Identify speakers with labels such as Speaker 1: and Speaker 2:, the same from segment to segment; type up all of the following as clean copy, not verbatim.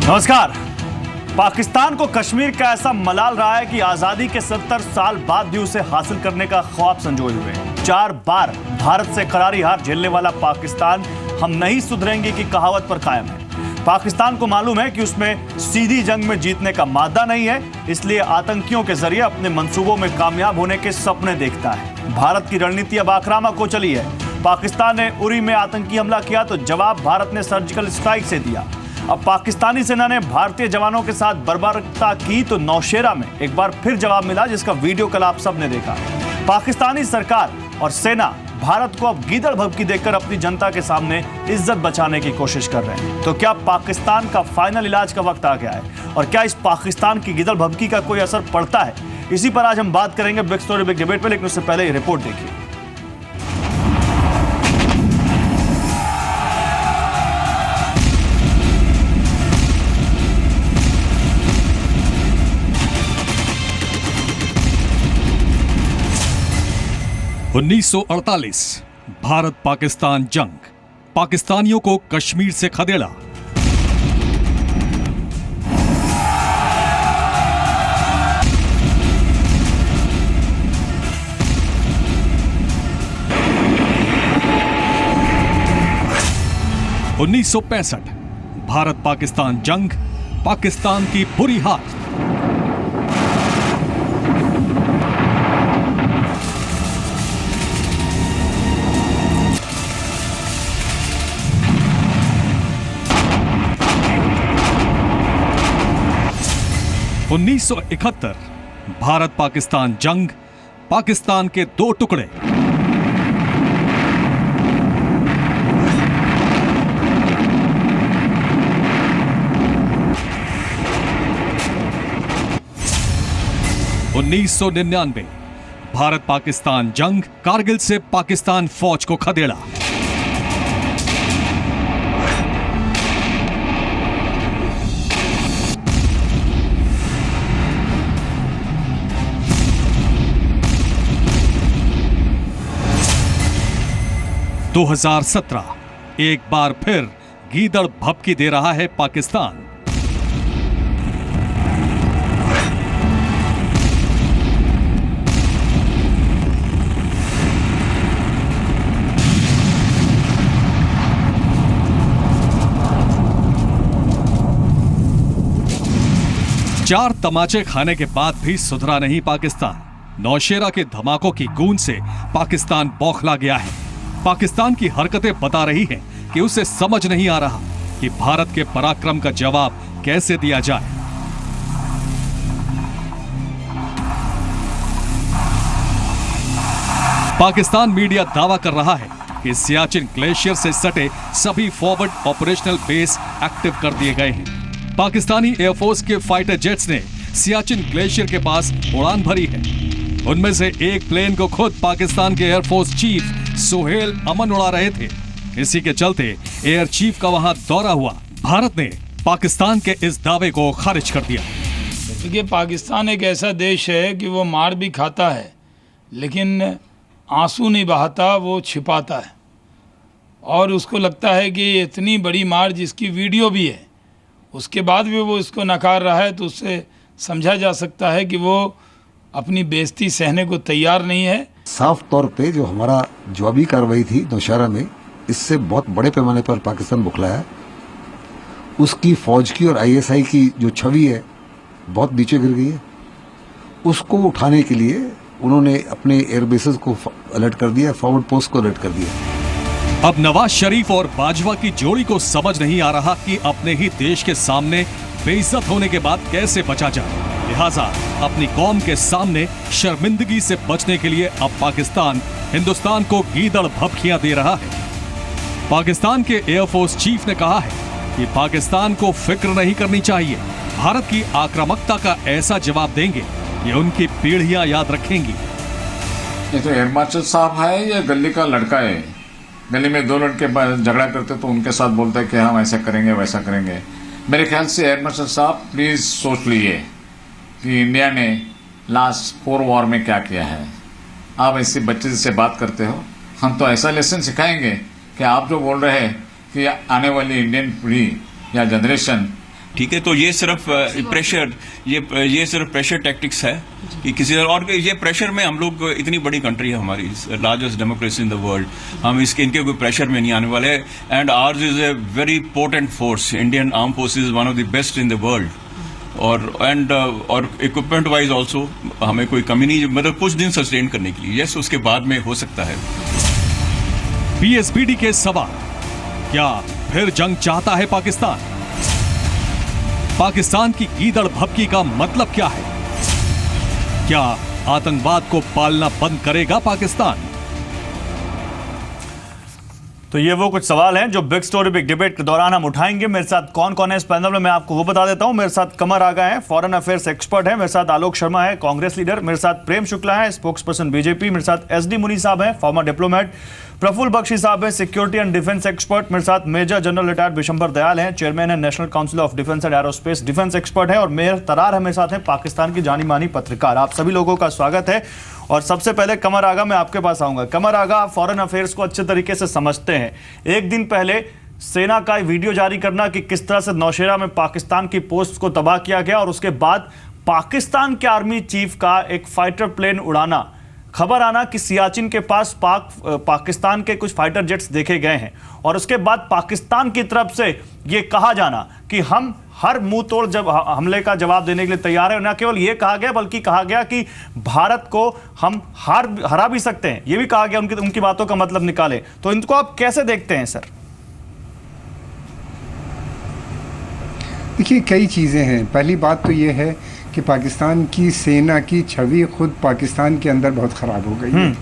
Speaker 1: नमस्कार। पाकिस्तान को कश्मीर का ऐसा मलाल रहा है कि आजादी के 70 साल बाद भी उसे हासिल करने का ख्वाब संजोए हुए है। 4 बार भारत से करारी हार झेलने वाला पाकिस्तान हम नहीं सुधरेंगे की कहावत पर कायम है। पाकिस्तान को मालूम है कि उसमें सीधी जंग में जीतने का मादा नहीं है, इसलिए आतंकियों के जरिए अपने मंसूबों में कामयाब होने के सपने देखता है। भारत की रणनीति अब आक्रामक हो चली है। पाकिस्तान ने उरी में आतंकी हमला किया तो जवाब भारत ने सर्जिकल स्ट्राइक से दिया। अब पाकिस्तानी सेना ने भारतीय जवानों के साथ बर्बरता की तो नौशेरा में एक बार फिर जवाब मिला, जिसका वीडियो कल आप सबने देखा। पाकिस्तानी सरकार और सेना भारत को अब गीदड़ भभकी देकर अपनी जनता के सामने इज्जत बचाने की कोशिश कर रहे हैं। तो क्या पाकिस्तान का फाइनल इलाज का वक्त आ गया है और क्या इस पाकिस्तान की गीदड़ भभकी का कोई असर पड़ता है? इसी पर आज हम बात करेंगे बिग स्टोरी बिग डिबेट पे, लेकिन उससे पहले ये रिपोर्ट देखिए।
Speaker 2: (1948) भारत पाकिस्तान जंग, पाकिस्तानियों को कश्मीर से खदेड़ा। (1965) भारत पाकिस्तान जंग, पाकिस्तान की बुरी हार। (1971) भारत पाकिस्तान जंग, पाकिस्तान के 2 टुकड़े। (1999) भारत पाकिस्तान जंग, कारगिल से पाकिस्तान फौज को खदेड़ा। (2017) एक बार फिर गीदड़ भभकी दे रहा है पाकिस्तान। चार तमाचे खाने के बाद भी सुधरा नहीं पाकिस्तान। नौशेरा के धमाकों की गूंज से पाकिस्तान बौखला गया है। पाकिस्तान की हरकतें बता रही हैं कि उसे समझ नहीं आ रहा कि भारत के पराक्रम का जवाब कैसे दिया जाए। पाकिस्तान मीडिया दावा कर रहा है कि सियाचिन ग्लेशियर से सटे सभी फॉरवर्ड ऑपरेशनल बेस एक्टिव कर दिए गए हैं। पाकिस्तानी एयरफोर्स के फाइटर जेट्स ने सियाचिन ग्लेशियर के पास उड़ान भरी है। उनमें से एक प्लेन को खुद पाकिस्तान के एयरफोर्स चीफ सुहेल अमन उड़ा रहे थे। इसी के चलते एयर चीफ का वहां दौरा हुआ। भारत ने पाकिस्तान के इस दावे को खारिज कर दिया।
Speaker 3: देखिए, पाकिस्तान एक ऐसा देश है कि वो मार भी खाता है लेकिन आंसू नहीं बहाता, वो छिपाता है। और उसको लगता है कि इतनी बड़ी मार जिसकी वीडियो भी है, उसके बाद भी वो इसको नकार रहा है, तो उससे समझा जा सकता है कि वो अपनी बेइज्जती सहने को तैयार नहीं है।
Speaker 4: साफ तौर पे जो हमारा जवाबी कार्रवाई थी नौशेरा में, इससे बहुत बड़े पैमाने पर पाकिस्तान बुखलाया। उसकी फौज की और आईएसआई की जो छवि है बहुत नीचे गिर गई है। उसको उठाने के लिए उन्होंने अपने एयरबेसेस को अलर्ट कर दिया, फॉरवर्ड पोस्ट को अलर्ट कर दिया।
Speaker 2: अब नवाज शरीफ और बाजवा की जोड़ी को समझ नहीं आ रहा कि अपने ही देश के सामने बेइज्जत होने के बाद कैसे बचा जाए। लिहाजा अपनी कौम के सामने शर्मिंदगी से बचने के लिए अब पाकिस्तान हिंदुस्तान को गीदड़ भभकियां दे रहा है। पाकिस्तान के एयरफोर्स चीफ ने कहा है कि पाकिस्तान को फिक्र नहीं करनी चाहिए। भारत की आक्रामकता का ऐसा जवाब देंगे ये उनकी पीढ़ियां याद रखेंगी।
Speaker 5: ये तो एयर मार्शल साहब है या गली का लड़का है? गली में 2 लड़के झगड़ा करते तो उनके साथ बोलते हैं कि हम ऐसा करेंगे वैसा करेंगे। मेरे ख्याल से एयर मार्शल साहब प्लीज सोच लीजिए कि इंडिया ने लास्ट 4 वॉर में क्या किया है। आप ऐसे बच्चे से बात करते हो, हम तो ऐसा लेसन सिखाएंगे कि आप जो बोल रहे हैं कि आने वाली इंडियन पीढ़ी या जनरेशन
Speaker 6: ठीक है, तो ये सिर्फ प्रेशर, ये सिर्फ प्रेशर टैक्टिक्स है कि किसी और ये प्रेशर में हम लोग, इतनी बड़ी कंट्री है हमारी, largest democracy in the world, हम इनके कोई प्रेशर में नहीं आने वाले। And ours is a very potent force, Indian arm forces is one of the best in the world, और इक्विपमेंट वाइज ऑल्सो हमें कोई कमी नहीं, मतलब कुछ दिन सस्टेन करने के लिए। यस, उसके बाद में हो सकता है।
Speaker 2: पीएसपीडी के सवाल, क्या फिर जंग चाहता है पाकिस्तान? पाकिस्तान की गीदड़ भभकी का मतलब क्या है? क्या आतंकवाद को पालना बंद करेगा पाकिस्तान?
Speaker 1: तो ये वो कुछ सवाल हैं जो बिग स्टोरी बिग डिबेट के दौरान हम उठाएंगे। मेरे साथ कौन कौन है इस पैनल में मैं आपको वो बता देता हूं। मेरे साथ कमर आगा है, फॉरेन अफेयर्स एक्सपर्ट है। मेरे साथ आलोक शर्मा है, कांग्रेस लीडर। मेरे साथ प्रेम शुक्ला है, स्पोक्सपर्सन बीजेपी। मेरे साथ एसडी मुनी साहब हैं, फॉर्मर डिप्लोमेट। प्रफुल्ल बख्शी साहब है, सिक्योरिटी एंड डिफेंस एक्सपर्ट। मेरे साथ major general retired Vishambar Dayal हैं, चेयरमैन है national council of defence and aerospace defence expert है। और मेयर तरार है मेरे साथ हैं, पाकिस्तान की जानी मानी पत्रकार। आप सभी लोगों का स्वागत है। और सबसे पहले कमर आगा, मैं आपके पास आऊंगा। कमर आगा, आप फॉरेन अफेयर्स को अच्छे तरीके से समझते हैं। एक दिन पहले सेना का वीडियो जारी करना कि किस तरह से नौशेरा में पाकिस्तान की पोस्ट को तबाह किया गया, और उसके बाद पाकिस्तान के आर्मी चीफ का एक फाइटर प्लेन उड़ाना, खबर आना कि सियाचिन के पास पाकिस्तान के कुछ फाइटर जेट्स देखे गए हैं, और उसके बाद पाकिस्तान की तरफ से ये कहा जाना कि हम हर मुंह तोड़ जब हमले का जवाब देने के लिए तैयार है। न केवल ये कहा गया बल्कि कहा गया कि भारत को हम हरा भी सकते हैं, ये भी कहा गया। उनकी बातों का मतलब निकाले, तो इनको आप कैसे देखते हैं सर?
Speaker 7: देखिए, कई चीज़ें हैं। पहली बात तो ये है कि पाकिस्तान की सेना की छवि खुद पाकिस्तान के अंदर बहुत ख़राब हो गई है।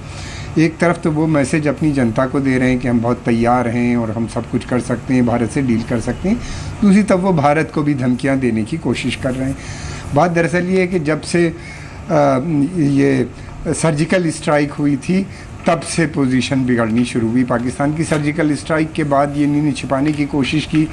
Speaker 7: एक तरफ तो वो मैसेज अपनी जनता को दे रहे हैं कि हम बहुत तैयार हैं और हम सब कुछ कर सकते हैं, भारत से डील कर सकते हैं। दूसरी तरफ वो भारत को भी धमकियां देने की कोशिश कर रहे हैं। बात दरअसल ये है कि जब से ये सर्जिकल स्ट्राइक हुई थी, तब से पोजीशन बिगड़नी शुरू हुई पाकिस्तान की। सर्जिकल स्ट्राइक के बाद ये नहीं छिपाने की कोशिश की,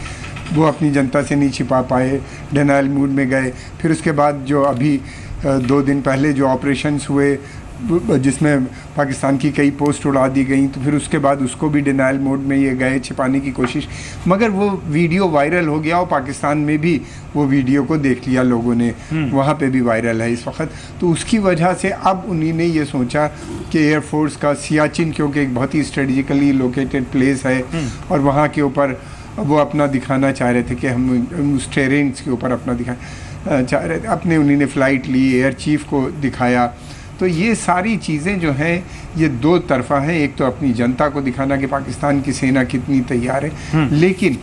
Speaker 7: वो अपनी जनता से नहीं छिपा पाए, डिनाइल मूड में गए। फिर उसके बाद जो अभी 2 दिन पहले जो ऑपरेशंस हुए जिसमें पाकिस्तान की कई पोस्ट उड़ा दी गई, तो फिर उसके बाद उसको भी डिनाइल मोड में ये गए, छिपाने की कोशिश। मगर वो वीडियो वायरल हो गया और पाकिस्तान में भी वो वीडियो को देख लिया लोगों ने, वहाँ पे भी वायरल है इस वक्त। तो उसकी वजह से अब उन्हीं ने ये सोचा कि एयरफोर्स का सियाचिन, क्योंकि एक बहुत ही स्ट्रेटेजिकली लोकेटेड प्लेस है और वहाँ के ऊपर वो अपना दिखाना चाह रहे थे कि हम उस टेरेन्स के ऊपर अपना दिखाना चाह रहे थे। अपने उन्हीं ने फ़्लाइट ली, एयर चीफ को दिखाया। तो ये सारी चीज़ें जो हैं ये दो तरफा हैं। एक तो अपनी जनता को दिखाना कि पाकिस्तान की सेना कितनी तैयार है, लेकिन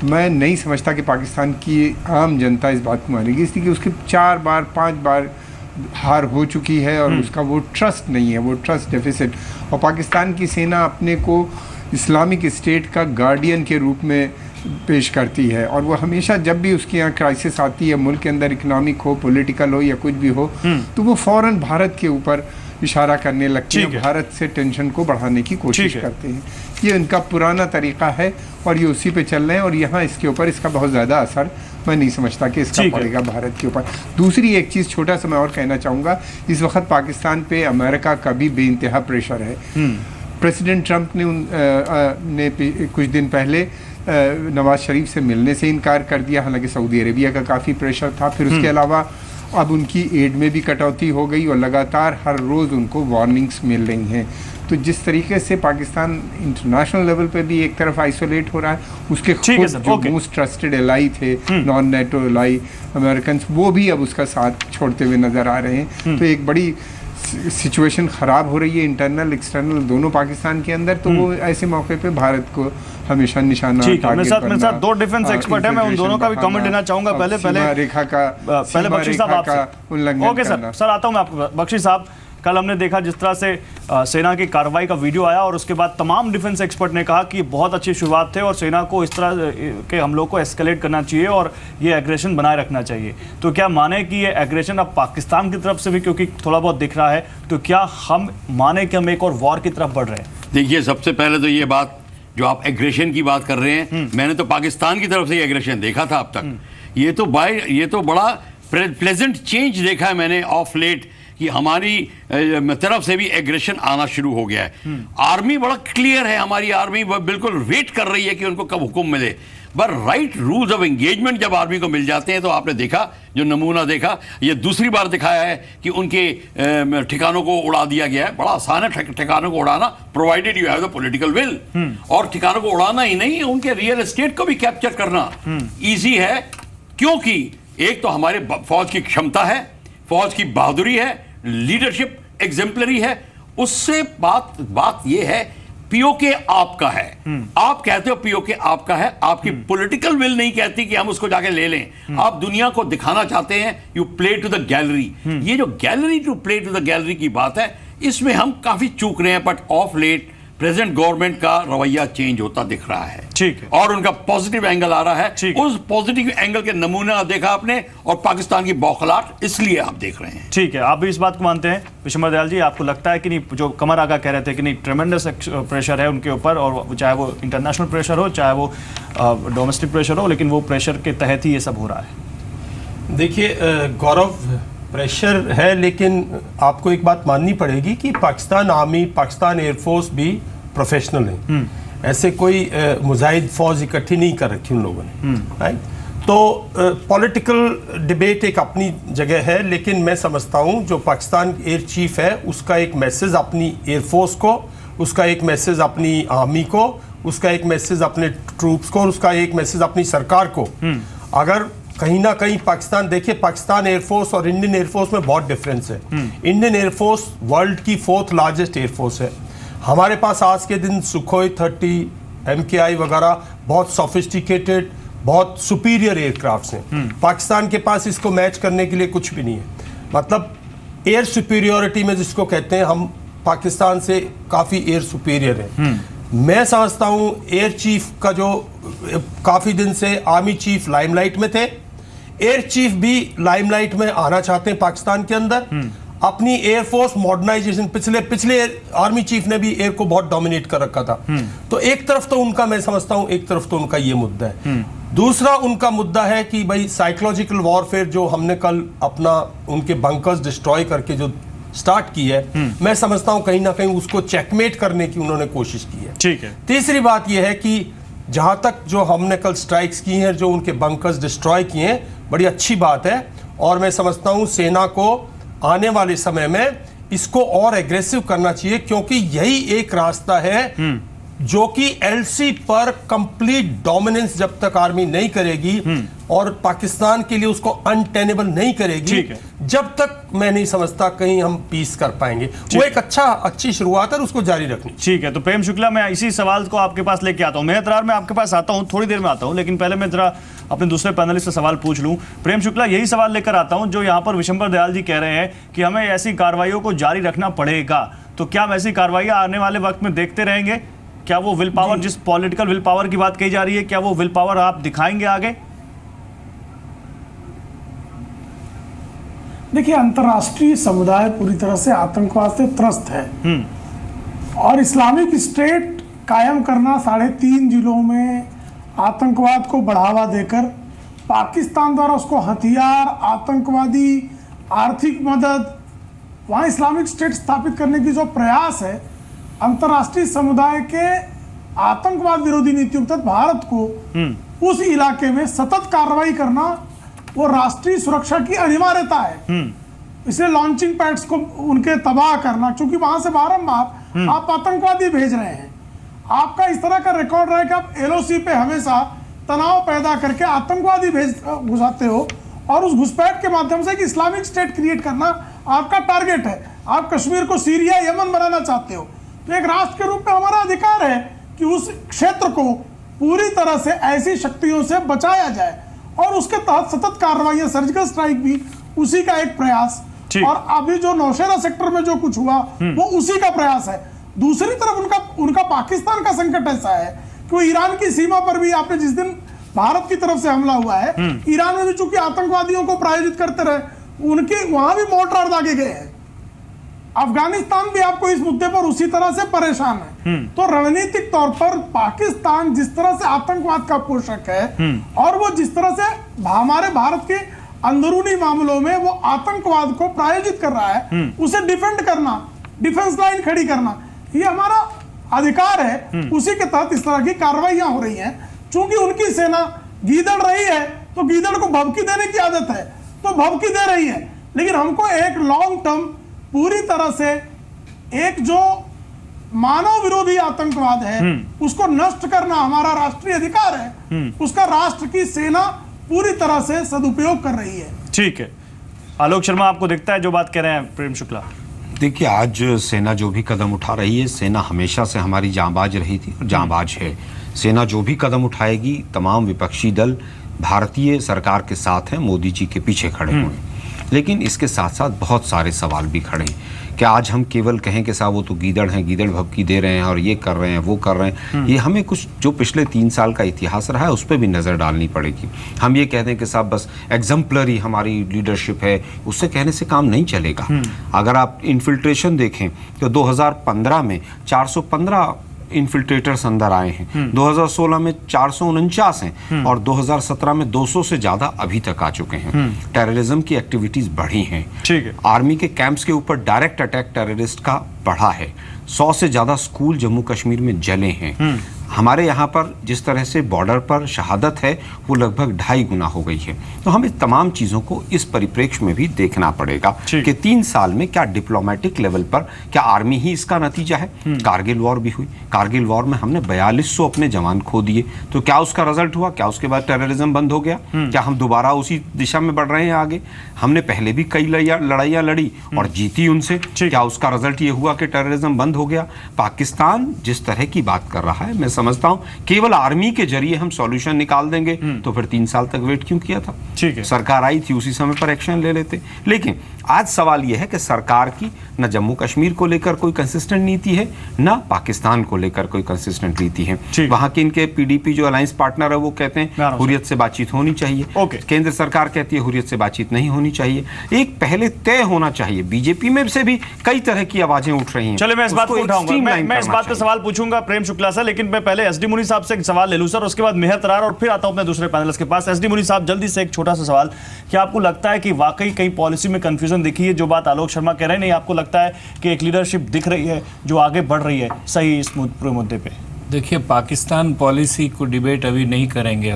Speaker 7: मैं नहीं समझता कि पाकिस्तान की आम जनता इस बात को मानेगी, इसलिए कि उसके 4 बार 5 बार हार हो चुकी है और उसका वो ट्रस्ट नहीं है, वो ट्रस्ट डेफिसिट। और पाकिस्तान की सेना अपने को इस्लामिक स्टेट का गार्डियन के रूप में पेश करती है, और वो हमेशा जब भी उसके यहाँ क्राइसिस आती है, मुल्क के अंदर इकोनॉमिक हो, पॉलिटिकल हो या कुछ भी हो, तो वो फौरन भारत के ऊपर इशारा करने लगते हैं, भारत से टेंशन को बढ़ाने की कोशिश करते हैं। ये उनका पुराना तरीका है और ये उसी पे चल रहे हैं, और यहाँ इसके ऊपर इसका बहुत ज़्यादा असर मैं नहीं समझता कि इसका पड़ेगा भारत के ऊपर। दूसरी एक चीज़ छोटा सा मैं और कहना चाहूँगा, इस वक्त पाकिस्तान पे अमेरिका का भी बेइंतहा प्रेशर है। प्रेसिडेंट ट्रंप ने कुछ दिन पहले नवाज शरीफ से मिलने से इनकार कर दिया, हालांकि सऊदी अरेबिया का काफ़ी प्रेशर था। फिर उसके अलावा अब उनकी एड में भी कटौती हो गई और लगातार हर रोज़ उनको वार्निंग्स मिल रही हैं। तो जिस तरीके से पाकिस्तान इंटरनेशनल लेवल पे भी एक तरफ आइसोलेट हो रहा है, उसके खुद जो मोस्ट ट्रस्टेड एलाई थे, नॉन नेटो एलाई अमेरिकन, वो भी अब उसका साथ छोड़ते हुए नज़र आ रहे हैं। तो एक बड़ी सिचुएशन ख़राब हो रही है, इंटरनल एक्सटर्नल दोनों पाकिस्तान के अंदर। तो वो ऐसे मौके पे भारत को हमेशा निशाना
Speaker 1: मेरे साथ 2 डिफेंस एक्सपर्ट हैं, मैं उन दोनों का भी कमेंट देना चाहूंगा। पहले
Speaker 7: रेखा का
Speaker 1: बख्शी साहब आपसे उल्लंघन। ओके सर आता हूं मैं आपको। बख्शी साहब, कल हमने देखा जिस तरह से सेना की कार्रवाई का वीडियो आया और उसके बाद तमाम डिफेंस एक्सपर्ट ने कहा कि बहुत अच्छी शुरुआत थे और सेना को इस तरह के हमलों को एस्केलेट करना चाहिए और ये एग्रेशन बनाए रखना चाहिए। तो क्या माने कि ये एग्रेशन अब पाकिस्तान की तरफ से भी क्योंकि थोड़ा बहुत दिख रहा है, तो क्या हम माने कि हम एक और वॉर की तरफ बढ़ रहे हैं?
Speaker 8: देखिए, सबसे पहले तो ये बात जो आप एग्रेशन की बात कर रहे हैं, मैंने तो पाकिस्तान की तरफ से एग्रेशन देखा था अब तक। ये तो बड़ा प्लेजेंट चेंज देखा है मैंने ऑफ लेट, कि हमारी तरफ से भी एग्रेशन आना शुरू हो गया है। आर्मी बड़ा क्लियर है, हमारी आर्मी बिल्कुल वेट कर रही है कि उनको कब हुक्म मिले। पर राइट रूल्स ऑफ एंगेजमेंट जब आर्मी को मिल जाते हैं तो आपने देखा, जो नमूना देखा, ये दूसरी बार दिखाया है कि उनके ठिकानों को उड़ा दिया गया है। बड़ा आसान है ठिकानों को उड़ाना, provided you have the political will. और ठिकानों को उड़ाना ही नहीं, उनके रियल एस्टेट को भी कैप्चर करना ईजी है, क्योंकि एक तो हमारे फौज की क्षमता है, फौज की बहादुरी है, लीडरशिप एग्जेम्पलरी है। उससे बात यह है पीओके आपका है। आप कहते हो पीओके आपका है, आपकी पॉलिटिकल विल नहीं कहती कि हम उसको जाके ले लें। आप दुनिया को दिखाना चाहते हैं, you play to the gallery. ये जो gallery to play to the gallery की बात है, इसमें हम काफी चूक रहे हैं। But of late present government का रवैया चेंज होता दिख रहा है,
Speaker 1: ठीक है,
Speaker 8: और उनका पॉजिटिव एंगल आ रहा है। उस पॉजिटिव एंगल के नमूना देखा आपने, और पाकिस्तान की बौखलाहट इसलिए आप देख रहे हैं।
Speaker 1: ठीक है, आप भी इस बात को मानते हैं विशंबर दयाल जी? आपको लगता है कि नहीं, जो कमर आगा कह रहे थे कि नहीं, ट्रेमेंडस प्रेशर है उनके ऊपर, और चाहे वो इंटरनेशनल प्रेशर हो, चाहे वो डोमेस्टिक प्रेशर हो, लेकिन वो प्रेशर के तहत ही ये सब हो रहा है?
Speaker 9: देखिए गौरव, प्रेशर है, लेकिन आपको एक बात माननी पड़ेगी कि पाकिस्तान आर्मी, पाकिस्तान एयरफोर्स भी प्रोफेशनल है। ऐसे कोई मुजाहिद फौज इकट्ठी नहीं कर रखी उन लोगों ने, राइट? तो पॉलिटिकल डिबेट एक अपनी जगह है, लेकिन मैं समझता हूँ जो पाकिस्तान एयर चीफ है उसका एक मैसेज अपनी एयरफोर्स को, उसका एक मैसेज अपनी आर्मी को, उसका एक मैसेज अपने ट्रूप्स को, और उसका एक मैसेज अपनी सरकार को, अगर कहीं ना कहीं पाकिस्तान, देखिए पाकिस्तान एयरफोर्स और इंडियन एयरफोर्स में बहुत डिफरेंस है। इंडियन एयरफोर्स वर्ल्ड की 4th लार्जेस्ट एयरफोर्स है। हमारे पास आज के दिन सुखोई 30, MKI वगैरह बहुत सोफिस्टिकेटेड, बहुत सुपीरियर एयरक्राफ्ट्स हैं। पाकिस्तान के पास इसको मैच करने के लिए कुछ भी नहीं है। मतलब एयर सुपीरियोरिटी में जिसको कहते हैं, हम पाकिस्तान से काफ़ी एयर सुपीरियर है। मैं समझता हूँ एयर चीफ का जो काफ़ी दिन से आर्मी चीफ लाइमलाइट में थे, एयर चीफ भी लाइमलाइट में आना चाहते हैं पाकिस्तान के अंदर। अपनी एयरफोर्स मॉडर्नाइजेशन, पिछले आर्मी चीफ ने भी एयर को बहुत डोमिनेट कर रखा था। तो एक तरफ तो उनका, मैं समझता हूं एक तरफ तो उनका ये मुद्दा है। दूसरा उनका मुद्दा है कि भाई साइकोलॉजिकल वॉरफेयर जो हमने कल अपना उनके बंकर्स डिस्ट्रॉय करके जो स्टार्ट की है, मैं समझता हूं कहीं ना कहीं उसको चेकमेट करने की उन्होंने कोशिश की है।
Speaker 1: ठीक है।
Speaker 9: तीसरी बात यह है कि जहां तक जो हमने कल स्ट्राइक्स की हैं, जो उनके बंकर्स डिस्ट्रॉय किए हैं, बड़ी अच्छी बात है। और मैं समझता हूं सेना को आने वाले समय में इसको और एग्रेसिव करना चाहिए, क्योंकि यही एक रास्ता है जो कि एलसी पर कंप्लीट डोमिनेंस जब तक आर्मी नहीं करेगी और पाकिस्तान के लिए उसको अनटेनेबल नहीं करेगी, जब तक मैं नहीं समझता कहीं हम पीस कर पाएंगे। वो एक अच्छी शुरुआत है, उसको जारी रखनी।
Speaker 1: ठीक है, तो प्रेम शुक्ला, मैं इसी सवाल को आपके पास लेके आता हूं। मैं इतरार में आपके पास आता हूं, थोड़ी देर में आता हूं, लेकिन पहले मैं जरा अपने दूसरे पैनलिस्ट से सवाल पूछ लूं। प्रेम शुक्ला, यही सवाल लेकर आता हूं जो यहां पर विशंबर दयाल जी कह रहे हैं कि हमें ऐसी कार्रवाइयों को जारी रखना पड़ेगा। तो क्या हम ऐसी कार्रवाइयां आने वाले वक्त में देखते रहेंगे? क्या वो विल पावर, जिस पॉलिटिकल विल पावर की बात कही जा रही है, क्या वो विल पावर आप दिखाएंगे आगे?
Speaker 10: देखिए, अंतर्राष्ट्रीय समुदाय पूरी तरह से आतंकवाद से त्रस्त है और इस्लामिक स्टेट कायम करना 3.5 जिलों में आतंकवाद को बढ़ावा देकर पाकिस्तान द्वारा उसको हथियार, आतंकवादी आर्थिक मदद, वहाँ इस्लामिक स्टेट स्थापित करने की जो प्रयास है, अंतर्राष्ट्रीय समुदाय के आतंकवाद विरोधी नीतियों के तहत भारत को उस इलाके में सतत कार्रवाई करना वो राष्ट्रीय सुरक्षा की अनिवार्यता है। इसलिए लॉन्चिंग पैड्स को उनके तबाह करना, क्योंकि वहां से बारंबार आप आतंकवादी भेज रहे हैं। आपका इस तरह का रिकॉर्ड रहा है कि आप LOC पे हमेशा तनाव पैदा करके आतंकवादी घुसाते हो और उस घुसपैठ के माध्यम से एक इस्लामिक स्टेट क्रिएट करना आपका टारगेट है। आप कश्मीर को सीरिया, यमन बनाना चाहते हो। तो एक राष्ट्र के रूप में हमारा अधिकार है कि उस क्षेत्र को पूरी तरह से ऐसी शक्तियों से बचाया जाए और उसके तहत सतत कार्रवाई, सर्जिकल स्ट्राइक भी उसी का एक प्रयास। और अभी जो नौशेरा सेक्टर में जो कुछ हुआ वो उसी का प्रयास है। दूसरी तरफ उनका पाकिस्तान का संकट ऐसा है कि वो ईरान की सीमा पर भी, आपने जिस दिन भारत की तरफ से हमला हुआ है, ईरान में भी चूंकि आतंकवादियों को प्रायोजित करते रहे, उनके वहां भी मोर्टार दागे गए हैं। अफगानिस्तान भी आपको इस मुद्दे पर उसी तरह से परेशान है। तो रणनीतिक तौर पर पाकिस्तान जिस तरह से आतंकवाद का पोषक है और वो जिस तरह से हमारे भारत के अंदरूनी मामलों में वो आतंकवाद को प्रायोजित कर रहा है, उसे डिफेंड करना, डिफेंस लाइन खड़ी करना, ये हमारा अधिकार है। उसी के तहत इस तरह की कार्रवाइयां हो रही हैं। चूंकि उनकी सेना गीदड़ रही है तो गीदड़ को भभकी देने की आदत है, तो भभकी दे रही है। लेकिन हमको एक लॉन्ग टर्म पूरी तरह से एक जो मानव विरोधी आतंकवाद है उसको नष्ट करना हमारा राष्ट्रीय अधिकार है, उसका राष्ट्र की सेना पूरी तरह से सदुपयोग कर रही है।
Speaker 1: ठीक है, आलोक शर्मा आपको दिखता है जो बात कह रहे हैं प्रेम शुक्ला?
Speaker 11: देखिए, आज सेना जो भी कदम उठा रही है, सेना हमेशा से हमारी जांबाज रही थी और जांबाज है। सेना जो भी कदम उठाएगी, तमाम विपक्षी दल भारतीय सरकार के साथ हैं, मोदी जी के पीछे खड़े हुए हैं। लेकिन इसके साथ साथ बहुत सारे सवाल भी खड़े हैं। क्या आज हम केवल कहें कि साहब वो तो गीदड़ हैं, गीदड़ भभकी दे रहे हैं और ये कर रहे हैं, वो कर रहे हैं? ये हमें कुछ जो पिछले 3 साल का इतिहास रहा है उस पर भी नज़र डालनी पड़ेगी। हम ये कहते हैं कि साहब बस एग्जाम्पलरी हमारी लीडरशिप है, उससे कहने से काम नहीं चलेगा। अगर आप इन्फिल्ट्रेशन देखें तो 2015 में 415 इन्फिल्ट्रेटर्स अंदर आए हैं, 2016 में 449 हैं और 2017 में 200 से ज्यादा अभी तक आ चुके हैं। टेररिज्म की एक्टिविटीज बढ़ी हैं।
Speaker 1: ठीक है।
Speaker 11: आर्मी के कैंप्स के ऊपर डायरेक्ट अटैक टेररिस्ट का बढ़ा है। 100 से ज्यादा स्कूल जम्मू कश्मीर में जले हैं। हमारे यहाँ पर जिस तरह से बॉर्डर पर शहादत है वो लगभग 2.5 गुना हो गई है। तो हमें तमाम चीज़ों को इस परिप्रेक्ष्य में भी देखना पड़ेगा कि 3 साल में क्या डिप्लोमेटिक लेवल पर क्या आर्मी ही इसका नतीजा है? कारगिल वॉर भी हुई, कारगिल वॉर में हमने 4200 अपने जवान खो दिए, तो क्या उसका रिजल्ट हुआ? क्या उसके बाद टेररिज्म बंद हो गया? क्या हम दोबारा उसी दिशा में बढ़ रहे हैं आगे? हमने पहले भी कई लड़ाइयाँ लड़ी और जीती उनसे, क्या उसका रिजल्ट ये हुआ कि टेररिज्म बंद हो गया? पाकिस्तान जिस तरह की बात कर रहा है, मैं समझता हूं केवल आर्मी के जरिए हम सॉल्यूशन निकाल देंगे तो फिर 3 साल तक वेट क्यों किया था?
Speaker 1: ठीक है,
Speaker 11: सरकार आई थी उसी समय पर एक्शन ले लेते। लेकिन आज सवाल यह है कि सरकार की न जम्मू कश्मीर को लेकर कोई कंसिस्टेंट नीति है, न पाकिस्तान को लेकर कोई कंसिस्टेंट नीति है। वहां के इनके पीडीपी जो अलायंस पार्टनर है वो कहते हैं हुर्रियत से बातचीत होनी चाहिए। केंद्र सरकार कहती है हुर्रियत से बातचीत नहीं होनी चाहिए। एक पहले तय होना चाहिए। बीजेपी में से भी कई तरह की आवाजें उठ रही हैं।
Speaker 1: चले, मैं इस बात को उठाऊंगा, मैं इस बात पे सवाल पूछूंगा प्रेम शुक्ला से, लेकिन मैं पहले एसडी मुनी साहब से एक सवाल ले लूं सर, उसके बाद मेहर तरार और फिर आता हूं अपने दूसरे पैनलिस्ट के पास। एसडी मुनी साहब, जल्दी से एक छोटा सा सवाल, क्या आपको लगता है कि वाकई कई पॉलिसी में कंफ्यूजन दिखी है? जो बात आलोक शर्मा कह रहे हैं, नहीं आपको लगता है कि एक लीडरशिप दिख रही है जो आगे बढ़ रही है सही इस पूरे मुद्दे पे?
Speaker 12: देखिए, पाकिस्तान पॉलिसी को डिबेट अभी नहीं करेंगे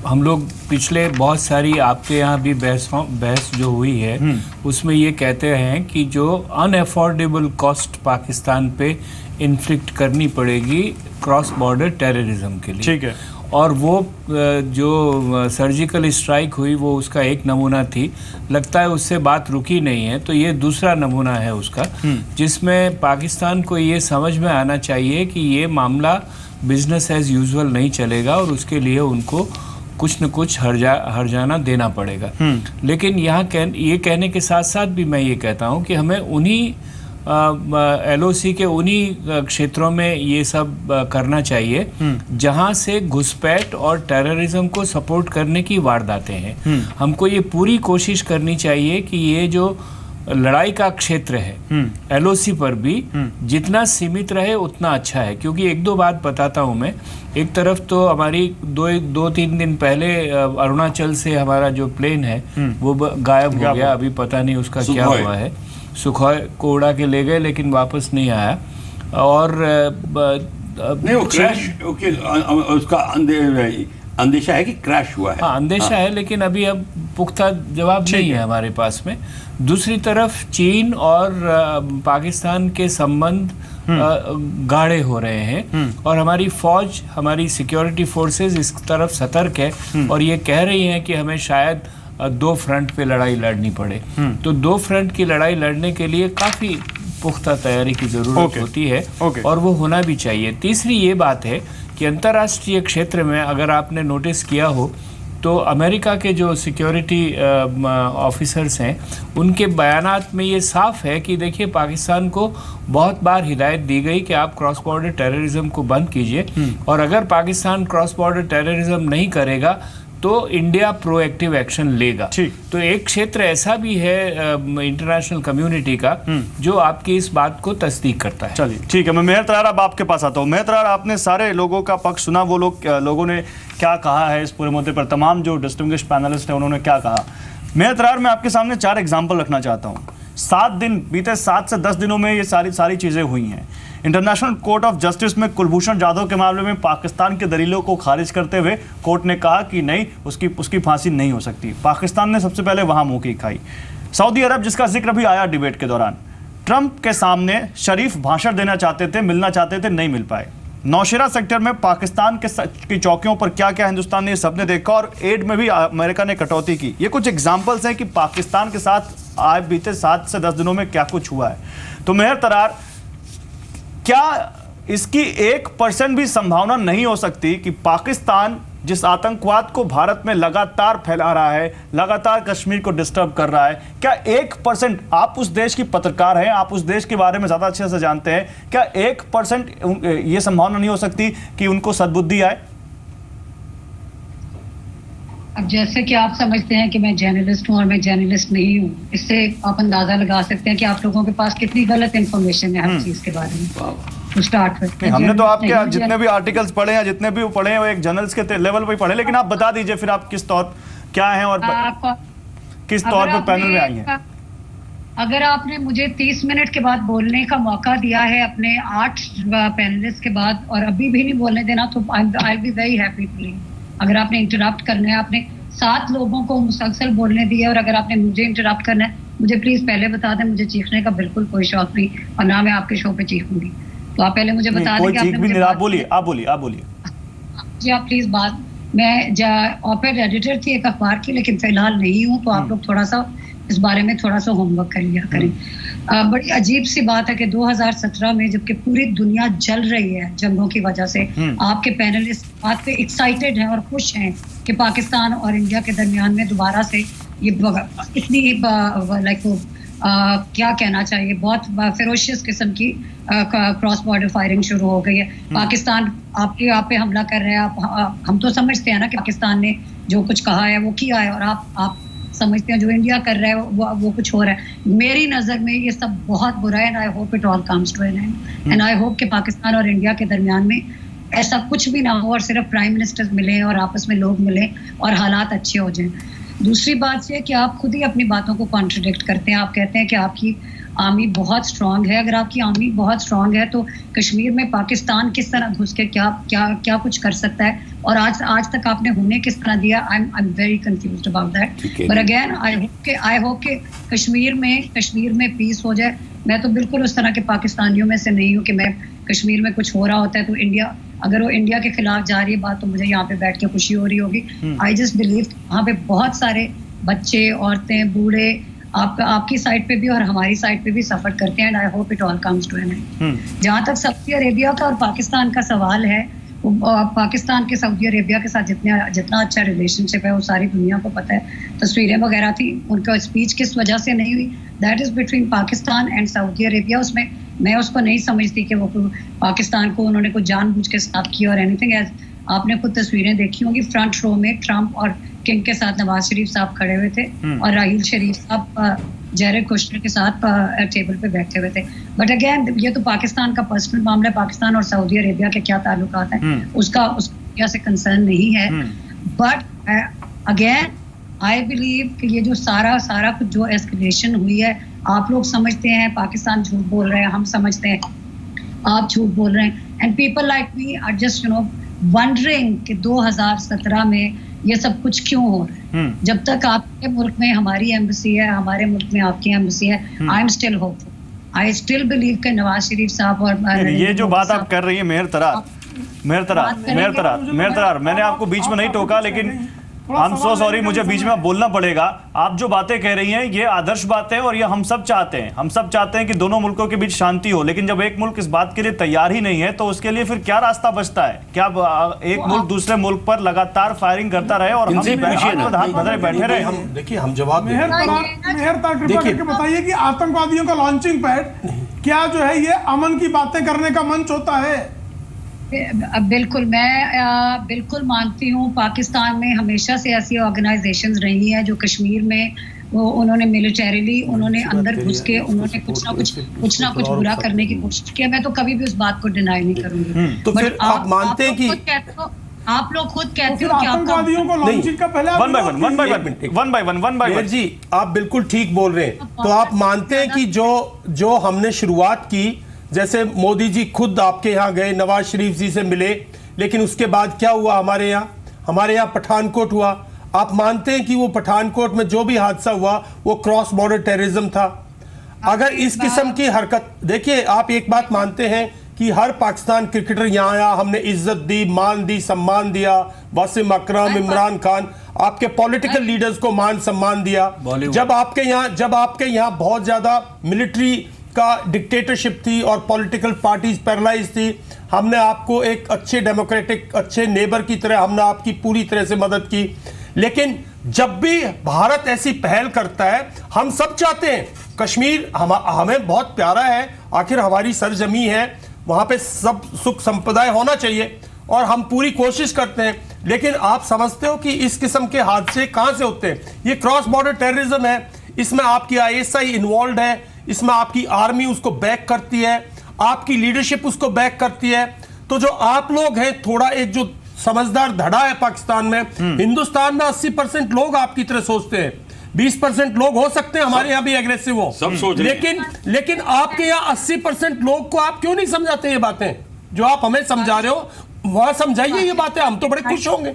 Speaker 12: हम लोग पिछले बहुत सारी आपके यहाँ भी बहस जो हुई है उसमें ये कहते हैं कि जो अनअफोर्डेबल कॉस्ट पाकिस्तान पे इन्फ्लिक्ट करनी पड़ेगी क्रॉस बॉर्डर टेररिज्म के लिए। ठीक है। और वो जो सर्जिकल स्ट्राइक हुई वो उसका एक नमूना थी, लगता है उससे बात रुकी नहीं है, तो ये दूसरा नमूना है उसका, जिसमें पाकिस्तान को ये समझ में आना चाहिए कि ये मामला बिजनेस एज यूजुअल नहीं चलेगा और उसके लिए उनको कुछ न कुछ हर्जाना देना पड़ेगा। लेकिन यहाँ ये कहने के साथ साथ भी मैं ये कहता हूँ कि हमें उन्हीं LOC के उन्हीं क्षेत्रों में ये सब करना चाहिए जहां से घुसपैठ और टेररिज्म को सपोर्ट करने की वारदातें हैं। हमको ये पूरी कोशिश करनी चाहिए कि ये जो लड़ाई का क्षेत्र है LOC पर भी जितना सीमित रहे उतना अच्छा है। क्योंकि 1-2 बात बताता हूँ मैं। एक तरफ तो हमारी 2-3 दिन पहले अरुणाचल से हमारा जो प्लेन है वो गायब हो गया, अभी पता नहीं उसका क्या हुआ है। सुखोई को उड़ा के ले गए लेकिन वापस नहीं आया। और
Speaker 8: नहीं, वो क्रैश उसका अंदेशा है कि क्रैश हुआ है।
Speaker 12: हाँ, अंदेशा है, लेकिन अभी अब पुख्ता जवाब नहीं है हमारे पास में। दूसरी तरफ चीन और पाकिस्तान के संबंध गाढ़े हो रहे हैं और हमारी फौज, हमारी सिक्योरिटी फोर्सेस इस तरफ सतर्क है और ये कह रही हैं कि हमें शायद 2 फ्रंट पे लड़ाई लड़नी पड़े। तो 2 फ्रंट की लड़ाई लड़ने के लिए काफ़ी पुख्ता तैयारी की ज़रूरत होती है और वो होना भी चाहिए। तीसरी ये बात है कि अंतर्राष्ट्रीय क्षेत्र में अगर आपने नोटिस किया हो तो अमेरिका के जो सिक्योरिटी ऑफिसर्स हैं उनके बयानात में ये साफ है कि देखिए, पाकिस्तान को बहुत बार हिदायत दी गई कि आप क्रॉस बॉर्डर टेररिज्म को बंद कीजिए और अगर पाकिस्तान क्रॉस बॉर्डर टेररिज्म नहीं करेगा तो इंडिया प्रोएक्टिव एक्शन लेगा। तो एक क्षेत्र ऐसा भी है इंटरनेशनल कम्युनिटी का जो आपकी इस बात को तस्दीक करता है।
Speaker 1: चलिए, ठीक है। मैं मेहर तरार अब आपके पास आता हूँ। मेहर तरार, आपने सारे लोगों का पक्ष सुना, वो लोगों ने क्या कहा है इस पूरे मुद्दे पर, तमाम जो डिस्टिंग्विश्ड पैनलिस्ट हैं उन्होंने क्या कहा। मेहर तरार, मैं आपके सामने 4 एग्जाम्पल रखना चाहता हूँ। 7 दिन बीते, 7 से 10 दिनों में ये सारी चीज़ें हुई हैं। इंटरनेशनल कोर्ट ऑफ जस्टिस में कुलभूषण जाधव के मामले में पाकिस्तान के दलीलों को खारिज करते हुए कोर्ट ने कहा कि नहीं, उसकी फांसी नहीं हो सकती। पाकिस्तान ने सबसे पहले वहां मुंह की खाई। सऊदी अरब, जिसका जिक्र भी आया डिबेट के दौरान, ट्रंप के सामने शरीफ भाषण देना चाहते थे, मिलना चाहते थे, नहीं मिल पाए। नौशेरा सेक्टर में पाकिस्तान की चौकियों पर क्या क्या हिंदुस्तान ने सबने देखा, और एड में भी अमेरिका ने कटौती की। ये कुछ एग्जाम्पल्स हैं कि पाकिस्तान के साथ आज बीते 7 से 10 दिनों में क्या कुछ हुआ है। तो मेहर तरार, क्या इसकी 1% भी संभावना नहीं हो सकती कि पाकिस्तान जिस आतंकवाद को भारत में लगातार फैला रहा है, लगातार कश्मीर को डिस्टर्ब कर रहा है, क्या 1%, आप उस देश की पत्रकार हैं, आप उस देश के बारे में ज्यादा अच्छे से जानते हैं, क्या 1% ये संभावना नहीं हो सकती कि उनको सद्बुद्धि आए?
Speaker 13: अब जैसे कि आप समझते हैं कि मैं जर्नलिस्ट हूं और मैं जर्नलिस्ट नहीं हूं, इससे आप अंदाजा लगा सकते हैं कि आप लोगों के पास कितनी गलत इंफॉर्मेशन है हर चीज के बारे में। टू स्टार्ट विद,
Speaker 1: हमने तो आपके जितने भी आर्टिकल्स पढ़े हैं, जितने भी पढ़े हैं, वो एक जर्नलिस्ट के लेवल पर ही पढ़े, लेकिन आप बता दीजिए फिर आप किस तौर क्या हैं और किस तौर पर पैनल में आई हैं।
Speaker 13: अगर आपने मुझे 30 मिनट के बाद बोलने का मौका दिया है अपने 8 पैनलिस्ट के बाद, और अभी भी नहीं बोलने देना, तो I will be very happy to leave. अगर आपने इंटरप्ट करना है, आपने 7 लोगों को मुसलसल बोलने दिया, और अगर आपने मुझे इंटरप्ट करना है, मुझे प्लीज पहले बता दें। मुझे चीखने का बिल्कुल कोई शौक नहीं, और ना मैं आपके शो पे चीखूंगी। तो आप पहले मुझे बता दें कि आपने मुझे
Speaker 1: आप बोलिए
Speaker 13: जी, आप प्लीज बात। मैं ऑपेड एडिटर थी एक अखबार की, लेकिन फिलहाल नहीं हूँ, तो आप लोग थोड़ा सा इस बारे में थोड़ा सा होमवर्क कर लिया करें। बड़ी अजीब सी बात है कि 2017 में, जबकि पूरी दुनिया जल रही है जंगों की वजह से, आपके पैनलिस्ट बात पे एक्साइटेड हैं और खुश हैं कि पाकिस्तान और इंडिया के दरमियान में दोबारा से ये इतनी लाइक क्या कहना चाहिए, बहुत फेरोशियस किस्म की क्रॉस बॉर्डर फायरिंग शुरू हो गई है। पाकिस्तान आप पे हमला कर रहे हैं। हम तो समझते हैं ना कि पाकिस्तान ने जो कुछ कहा है वो किया है, और आप समझते हैं जो इंडिया कर रहा है वो कुछ हो रहा है। मेरी नज़र में ये सब बहुत बुरा है, and I hope it all comes to an end, and I hope कि पाकिस्तान और इंडिया के दरमियान में ऐसा कुछ भी ना हो, और सिर्फ प्राइम मिनिस्टर्स मिले और आपस में लोग मिले और हालात अच्छे हो जाएं। दूसरी बात यह कि आप खुद ही अपनी बातों को कॉन्ट्रडिक्ट करते हैं। आप कहते हैं कि आपकी आर्मी बहुत स्ट्रांग है। अगर आपकी आर्मी बहुत स्ट्रांग है तो कश्मीर में पाकिस्तान किस तरह घुस के क्या कुछ कर सकता है, और आज तक आपने होने किस तरह दिया। आई am very confused about that, but again I hope कि कश्मीर में पीस हो जाए। मैं तो बिल्कुल उस तरह के पाकिस्तानियों में से नहीं हूँ कि मैं कश्मीर में कुछ हो रहा होता है तो इंडिया, अगर वो इंडिया के खिलाफ जा रही है बात, तो मुझे यहाँ पे बैठ के खुशी हो रही होगी। आई जस्ट बिलीव वहाँ पे बहुत सारे बच्चे, औरतें, बूढ़े आपकी साइड पे भी और हमारी साइड पे भी सफर करते हैं, and I hope it all comes to an end. जहाँ तक सऊदी अरेबिया का और पाकिस्तान का सवाल है, पाकिस्तान के सऊदी अरेबिया के साथ जितना अच्छा रिलेशनशिप है वो सारी दुनिया को पता है। तस्वीरें वगैरह थी, उनका स्पीच किस वजह से नहीं हुई, that is between Pakistan and Saudi Arabia. उसमें मैं उसको नहीं समझती कि वो पाकिस्तान को उन्होंने कुछ जानबूझ के साथ किया और एनीथिंग एज। आपने खुद तस्वीरें देखी होंगी, फ्रंट रो में ट्रंप और किंग के साथ नवाज शरीफ साहब खड़े हुए थे, और राहील शरीफ साहब जेरेड कुश्नर के साथ टेबल पे बैठे हुए थे। बट अगेन ये तो पाकिस्तान का पर्सनल मामला है, पाकिस्तान और सऊदी अरेबिया के क्या ताल्लुकात हैं उसका से कंसर्न नहीं है। बट अगेन आई बिलीव कि ये जो सारा कुछ जो एस्केलेशन हुई है, आप लोग समझते हैं पाकिस्तान झूठ बोल रहे हैं, हम समझते हैं आप झूठ बोल रहे हैं, and people like me are just wondering कि 2017 में ये सब कुछ क्यों हो रहा है। जब तक आपके मुल्क में हमारी एम्बेसी है, हमारे मुल्क में आपकी एम्बेसी है, I am still hopeful. I still believe कि नवाज शरीफ साहब और
Speaker 1: ये जो बात आप कर रही है मेहर तरार, मैंने आपको बीच में नहीं टोका, लेकिन आई एम सो सॉरी, मुझे बीच में बोलना पड़ेगा। आप जो बातें कह रही हैं ये आदर्श बातें हैं और ये हम सब चाहते हैं। हम सब चाहते हैं कि दोनों मुल्कों के बीच शांति हो, लेकिन जब एक मुल्क इस बात के लिए तैयार ही नहीं है तो उसके लिए फिर क्या रास्ता बचता है? क्या एक मुल्क दूसरे मुल्क पर लगातार फायरिंग करता रहे और हम हाथ बदले बैठे रहे?
Speaker 9: देखिए हम जवाब
Speaker 10: मेहर कृपा करके बताइए कि आतंकवादियों का लॉन्चिंग पैड क्या जो है ये अमन की बातें करने का मंच होता है?
Speaker 13: बिल्कुल, मैं बिल्कुल मानती हूँ पाकिस्तान में हमेशा से ऐसी ऑर्गेनाइजेशंस रही हैं जो कश्मीर में वो उन्होंने मिलिटरीली उन्होंने अंदर घुस के उन्होंने कुछ ना कुछ बुरा करने की कोशिश की। मैं तो कभी भी उस बात को डिनाई नहीं करूंगी।
Speaker 9: तो फिर आप मानते हैं कि
Speaker 13: आप लोग खुद कहते हो कि
Speaker 10: आतंकवादियों को लॉन्चिंग का पहले
Speaker 1: वन बाय
Speaker 9: जी आप बिल्कुल ठीक बोल रहे हैं। तो आप मानते हैं कि जो हमने शुरुआत की जैसे मोदी जी खुद आपके यहाँ गए, नवाज शरीफ जी से मिले, लेकिन उसके बाद क्या हुआ हमारे यहाँ पठानकोट हुआ। आप मानते हैं कि वो पठानकोट में जो भी हादसा हुआ वो क्रॉस बॉर्डर टेररिज्म था? अगर इस किस्म की हरकत, देखिए आप एक बात मानते हैं कि हर पाकिस्तान क्रिकेटर यहाँ आया, हमने इज्जत दी, मान दी, सम्मान दिया, वासिम अकरम, इमरान खान, आपके पॉलिटिकल लीडर्स को मान सम्मान दिया। जब आपके यहाँ बहुत ज्यादा मिलिट्री का डिक्टेटरशिप थी और पॉलिटिकल पार्टीज पैरालाइज थी, हमने आपको एक अच्छे डेमोक्रेटिक अच्छे नेबर की तरह हमने आपकी पूरी तरह से मदद की। लेकिन जब भी भारत ऐसी पहल करता है, हम सब चाहते हैं कश्मीर हमें बहुत प्यारा है, आखिर हमारी सरजमी है, वहां पे सब सुख संपदा होना चाहिए और हम पूरी कोशिश करते हैं। लेकिन आप समझते हो कि इस किस्म के हादसे कहां से होते हैं? ये क्रॉस बॉर्डर टेररिज्म है, इसमें आपकी ISI इन्वॉल्व है, इसमें आपकी आर्मी उसको बैक करती है, आपकी लीडरशिप उसको बैक करती है। तो जो आप लोग हैं, थोड़ा एक जो समझदार धड़ा है पाकिस्तान में, हिंदुस्तान में 80% लोग आपकी तरह सोचते हैं, 20% लोग हो सकते हैं हमारे यहाँ भी एग्रेसिव हो,
Speaker 8: सब सोच रहे हैं।
Speaker 9: लेकिन आपके यहाँ 80% लोग को आप क्यों नहीं समझाते ये बातें जो आप हमें समझा रहे हो? वहां समझाइए ये बातें, हम तो बड़े खुश होंगे।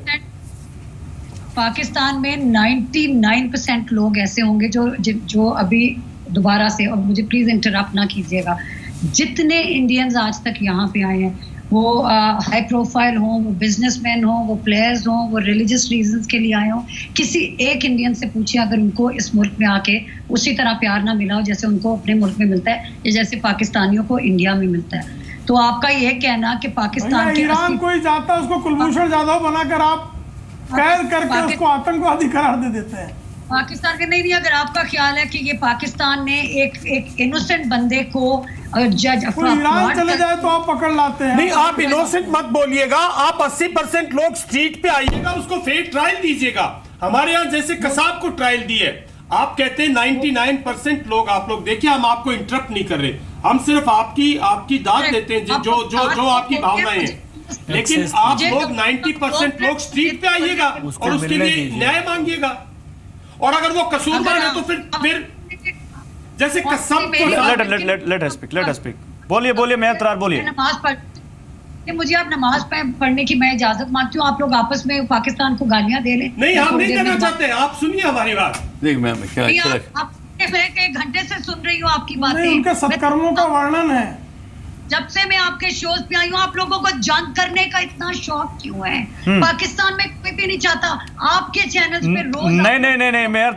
Speaker 13: पाकिस्तान में 99% लोग ऐसे होंगे जो अभी दोबारा से, और मुझे प्लीज इंटरप्ट ना कीजिएगा, जितने इंडियंस आज तक यहाँ पे आए हैं, वो हाई प्रोफाइल हों, वो बिजनेसमैन हों, वो प्लेयर्स हों, वो रिलीजियस रीजंस के लिए आए हों, किसी एक इंडियन से पूछिए अगर उनको इस मुल्क में आके उसी तरह प्यार ना मिला हो जैसे उनको अपने मुल्क में मिलता है या जैसे पाकिस्तानियों को इंडिया में मिलता है। तो आपका ये कहना कि पाकिस्तान के
Speaker 10: ईरान कोई जाता है उसको कुलभूषण जाधव बनाकर आप कैद करके उसको आतंकवादी करार दे देते हैं।
Speaker 13: पाकिस्तान के नहीं, अगर आपका ख्याल है कि ये पाकिस्तान ने एक इनोसेंट बंदे को जज
Speaker 10: ईरान चले जाए तो आप पकड़ लाते हैं।
Speaker 9: नहीं, आप इनोसेंट मत बोलिएगा, आप 80% लोग स्ट्रीट पे आइएगा, उसको फेयर ट्रायल दीजिएगा। हमारे यहाँ जैसे कसाब को ट्रायल दी है, आप कहते हैं 99% लोग, आप लोग देखिए, हम आपको इंटरप्ट नहीं कर रहे, हम सिर्फ आपकी दाद देते हैं जो आपकी भावनाएं हैं। लेकिन आप लोग 90% लोग स्ट्रीट पे आइएगा और उसके लिए न्याय मांगिएगा, और अगर वो कसूरवार है तो फिर जैसे कसाब को
Speaker 1: let us speak। बोलिए मैं इतरार बोलिए।
Speaker 13: नमाज पढ़, मुझे आप नमाज पढ़ने की मैं इजाजत मांगती हूँ। आप लोग आपस में पाकिस्तान को गालियां दे लें।
Speaker 9: नहीं, हम नहीं देना चाहते, आप सुनिए हमारी बात।
Speaker 8: देख मैं क्या
Speaker 13: आप एक घंटे से सुन रही हूँ आपकी बातें,
Speaker 10: उनके सत्कर्मों का वर्णन है।
Speaker 13: जब से मैं आपके शोज पे आई हूँ, आप लोगों को जंग करने का इतना शौक क्यों है? पाकिस्तान में कोई भी नहीं चाहता। आपके चैनल्स पे रोज
Speaker 1: नहीं, मेयर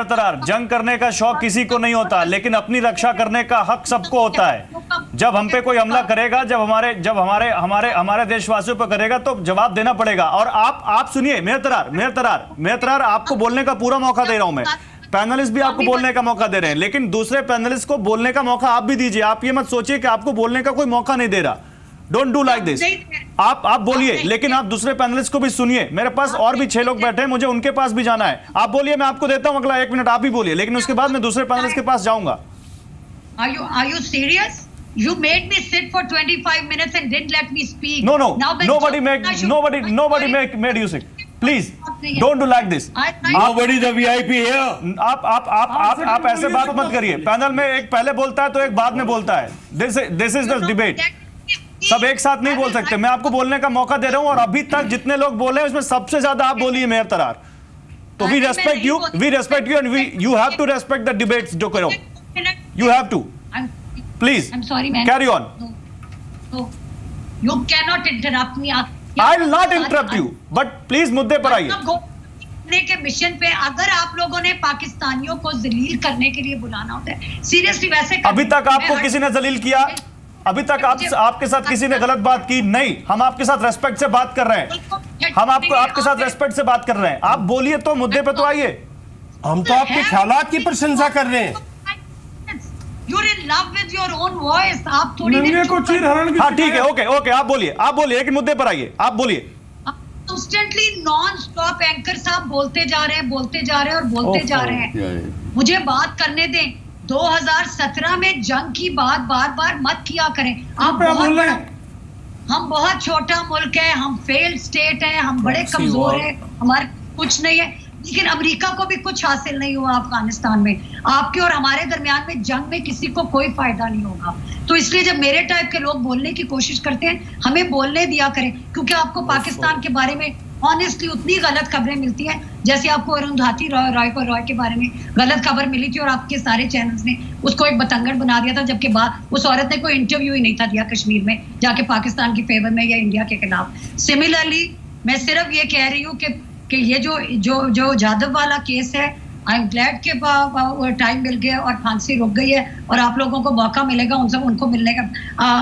Speaker 1: तरार, जंग करने का शौक किसी को नहीं होता, लेकिन अपनी रक्षा करने का हक सबको होता है। जब हम पे कोई हमला करेगा, जब हमारे देशवासियों पर करेगा, तो जवाब देना पड़ेगा। और आप सुनिए, मेयर तरार, आपको बोलने का पूरा मौका दे रहा हूं मैं। पैनलिस्ट भी आपको बोलने का मौका दे रहे हैं, लेकिन दूसरे पैनलिस्ट को बोलने का मौका आप भी दीजिए। आप ये मत सोचिए कि आपको बोलने का कोई मौका नहीं दे रहा। Don't do like this. आप बोलिए, लेकिन आप दूसरे पैनलिस्ट को भी सुनिए। मेरे पास और भी 6 लोग बैठे हैं, मुझे उनके पास भी जाना है। आप बोलिए, मैं आपको देता हूं अगला 1 मिनट, आप ही बोलिए, लेकिन उसके बाद मैं दूसरे पैनलिस्ट के पास जाऊंगा।
Speaker 13: Are you serious? You made me sit for 25 minutes and didn't let me speak.
Speaker 1: No, nobody made you sit. Please, don't do like this.
Speaker 8: Nobody the VIP here.
Speaker 1: आप ऐसे बात मत करिए। पैनल में एक पहले बोलता है तो एक बाद में बोलता है। This is the debate. सब एक साथ नहीं बोल सकते। मैं आपको बोलने का मौका दे रहा हूं, और अभी तक जितने लोग बोले उसमें सबसे ज्यादा आप बोलिए मेयर तरार। तो we respect you and you have to respect the debates जो करो। You have to. Please.
Speaker 13: I'm sorry, man.
Speaker 1: Carry on.
Speaker 13: No. You cannot interrupt me.
Speaker 1: I'll not interrupt you, but please मुद्दे पर आइए।
Speaker 13: के mission पे अगर आप लोगों ने पाकिस्तानियों को जलील करने के लिए बुलाना होता है, सीरियसली वैसे
Speaker 1: अभी तक आपको किसी ने जलील किया? अभी तक आपके साथ किसी ने गलत बात की? नहीं, हम आपके साथ रेस्पेक्ट से बात कर रहे हैं। हम आपके साथ रेस्पेक्ट से बात कर रहे हैं। आप बोलिए तो मुद्दे पे तो आइए।
Speaker 9: हम तो आपके ख्यालात की प्रशंसा कर रहे हैं।
Speaker 13: You're in love with your own voice. आप थोड़ी देर
Speaker 10: को चीर हरण की।
Speaker 1: हाँ ठीक है, ओके, आप बोलिए, लेकिन मुद्दे पर आइए। आप बोलिए।
Speaker 13: Constantly non-stop एंकर साहब बोलते जा रहे हैं। मुझे बात करने दें। 2017 में जंग की बात बार मत किया करें। हम बहुत छोटा मुल्क है, हम फेल्ड स्टेट है, हम बड़े कमजोर है, हमारे कुछ नहीं है। लेकिन अमेरिका को भी कुछ हासिल नहीं हुआ अफगानिस्तान में। आपके और हमारे दरमियान में जंग में किसी को कोई फायदा नहीं होगा। तो इसलिए जब मेरे टाइप के लोग बोलने की कोशिश करते हैं, हमें बोलने दिया करें, क्योंकि आपको पाकिस्तान के बारे में ऑनेस्टली उतनी गलत खबरें मिलती हैं जैसे आपको अरुंधति रॉय के बारे में गलत खबर मिली थी और आपके सारे चैनल्स ने उसको एक बतंगड़ बना दिया था, जबकि बाद उस औरत ने कोई इंटरव्यू ही नहीं था दिया कश्मीर में जाके पाकिस्तान की फेवर में या इंडिया के खिलाफ। सिमिलरली मैं सिर्फ ये कह रही हूँ कि ये जो जादव वाला केस है, आई एम ग्लैड के टाइम मिल गया और फांसी रुक गई है और आप लोगों को मौका मिलेगा उनको मिलने का,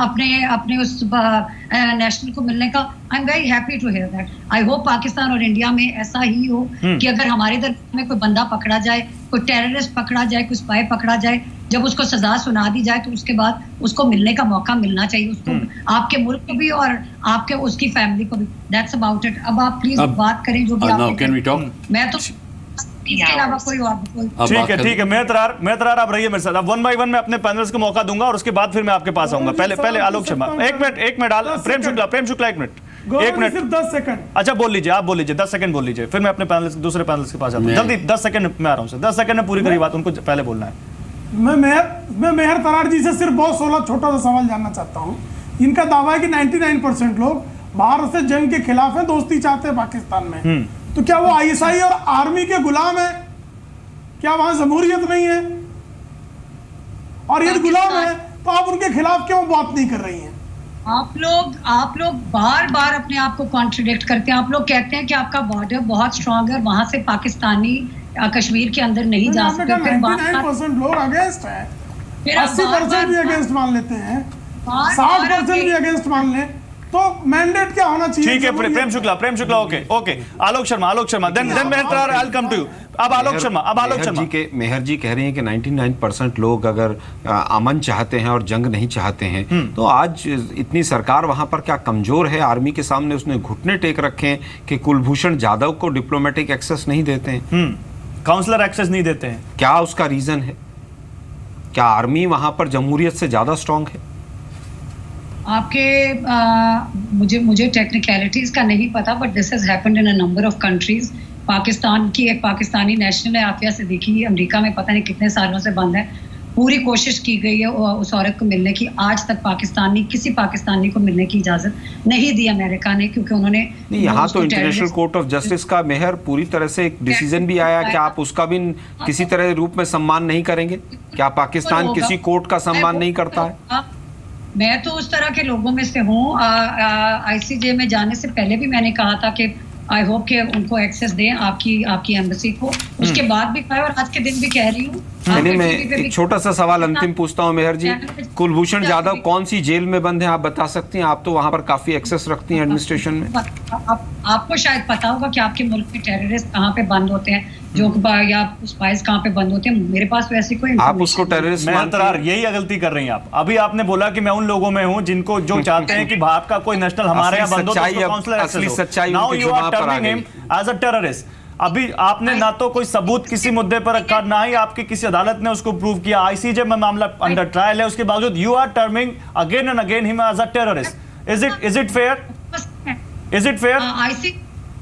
Speaker 13: अपने उस नेशनल को मिलने का। I am very happy to hear that. I hope Pakistan और इंडिया में ऐसा ही हो कि अगर हमारे दरमियान में कोई बंदा पकड़ा जाए, कोई टेररिस्ट पकड़ा जाए, कोई स्पाई पकड़ा जाए, जब उसको सजा सुना दी जाए तो उसके बाद उसको मिलने का मौका मिलना चाहिए, उसको आपके मुल्क को भी और आपके उसकी फैमिली को भी। That's about it. अब आप प्लीज बात करें जो भी आप। मैं तो इसके अलावा कोई
Speaker 1: ठीक है मेहतरार आप रहिए मेरे साथ। अब 1 बाय 1 मैं अपने पैनलिस्ट को मौका दूंगा और उसके बाद फिर मैं आपके पास आऊंगा। पहले आलोक शर्मा, एक मिनट प्रेम शुक्ला एक मिनट
Speaker 10: सिर्फ 10 सेकंड।
Speaker 1: अच्छा बोल लीजिए, आप बोल लीजिए, 10 सेकंड बोल लीजिए, फिर मैं अपने दूसरे पैनलिस्ट के पास आता हूं। जल्दी 10 सेकंड में आ रहा हूं सर, 10 सेकंड में पूरी करी बात, उनको पहले बोलना है।
Speaker 10: मैं मेहर तरार जी से सिर्फ बहुत छोटा सा सवाल जानना चाहता हूँ। इनका दावा है कि 99% लोग भारत से जंग के खिलाफ है, दोस्ती चाहते हैं पाकिस्तान में, तो क्या वो आईएसआई और आर्मी के गुलाम है? क्या वहां जमहूरियत नहीं है? और ये गुलाम है तो आप उनके खिलाफ क्यों बात नहीं कर रही हैं?
Speaker 13: आप लोग बार अपने आप को कॉन्ट्रडिक्ट करते हैं। आप लोग कहते हैं कि आपका बॉर्डर बहुत स्ट्रांग है, वहां से पाकिस्तानी कश्मीर के अंदर नहीं जा सकते।
Speaker 10: 99% लोग अगेंस्ट है, 80% भी अगेंस्ट मान लेते हैं, 60% भी अगेंस्ट मान ले, तो मैंडेट क्या होना चाहिए?
Speaker 1: ठीक है प्रेम शुक्ला ओके आलोक शर्मा देन मेहतरार I will come to you. अब आलोक शर्मा
Speaker 11: मेहर जी कह रहे हैं कि 99% लोग अगर अमन चाहते हैं और जंग नहीं चाहते हैं, तो आज इतनी सरकार वहां पर क्या कमजोर है? आर्मी के सामने उसने घुटने टेक रखे हैं कि कुलभूषण जाधव को डिप्लोमेटिक एक्सेस नहीं देते हैं,
Speaker 1: काउंसलर एक्सेस नहीं देते हैं।
Speaker 11: क्या उसका रीजन है? क्या आर्मी वहां पर जमहूरियत से ज्यादा स्ट्रांग है?
Speaker 13: मुझे टेक्निकलिटीज का नहीं पता, but this has happened in a number of countries. Pakistan की एक पाकिस्तानी नेशनल है आफिया सिद्दीकी, अमेरिका में पता नहीं कितने सालों से बंद है। पूरी कोशिश की गई है उस औरत को मिलने की, आज तक किसी पाकिस्तानी को मिलने की इजाजत नहीं दी अमेरिका ने, क्योंकि उन्होंने
Speaker 11: यहाँ तो इंटरनेशनल कोर्ट ऑफ जस्टिस का मेहर पूरी तरह से एक डिसीजन भी आया कि आप उसका भी किसी तरह रूप में सम्मान नहीं करेंगे? क्या पाकिस्तान किसी कोर्ट का सम्मान नहीं करता है?
Speaker 13: मैं तो उस तरह के लोगों में से हूँ। आईसीजे में जाने से पहले भी मैंने कहा था कि आई होप कि उनको एक्सेस दें आपकी एम्बेसी को। उसके बाद भी कहा और आज के दिन भी कह रही हूँ।
Speaker 11: मैं एक छोटा सा सवाल अंतिम पूछता हूँ मेहर जी, कुलभूषण जाधव कौन सी जेल में बंद है, आप बता सकती हैं? आप तो वहां पर काफी एक्सेस रखती हैं एडमिनिस्ट्रेशन में।
Speaker 13: आपको शायद पता होगा कि आपके मुल्क में टेररिस्ट कहाँ पे बंद होते हैं, या स्पाइस कहाँ पे बंद होते हैं। मेरे पास वैसी कोई
Speaker 11: आप उसको टेररिस्ट
Speaker 1: यही गलती कर रही हैं आप। अभी आपने बोला कि मैं उन लोगों में हूं जिनको जो चाहते हैं कि भारत का कोई नेशनल हमारे यहाँ बंद हो तो काउंसलर एक्सेस हो। Now you are turning him as a terrorist. अभी आपने ना तो कोई सबूत किसी मुद्दे पर रखा, ना ही आपकी किसी अदालत ने उसको प्रूव किया। आईसीजे में मामला अंडर ट्रायल है, उसके बावजूद you are terming again and again him as a terrorist. Is it fair?
Speaker 13: आईसी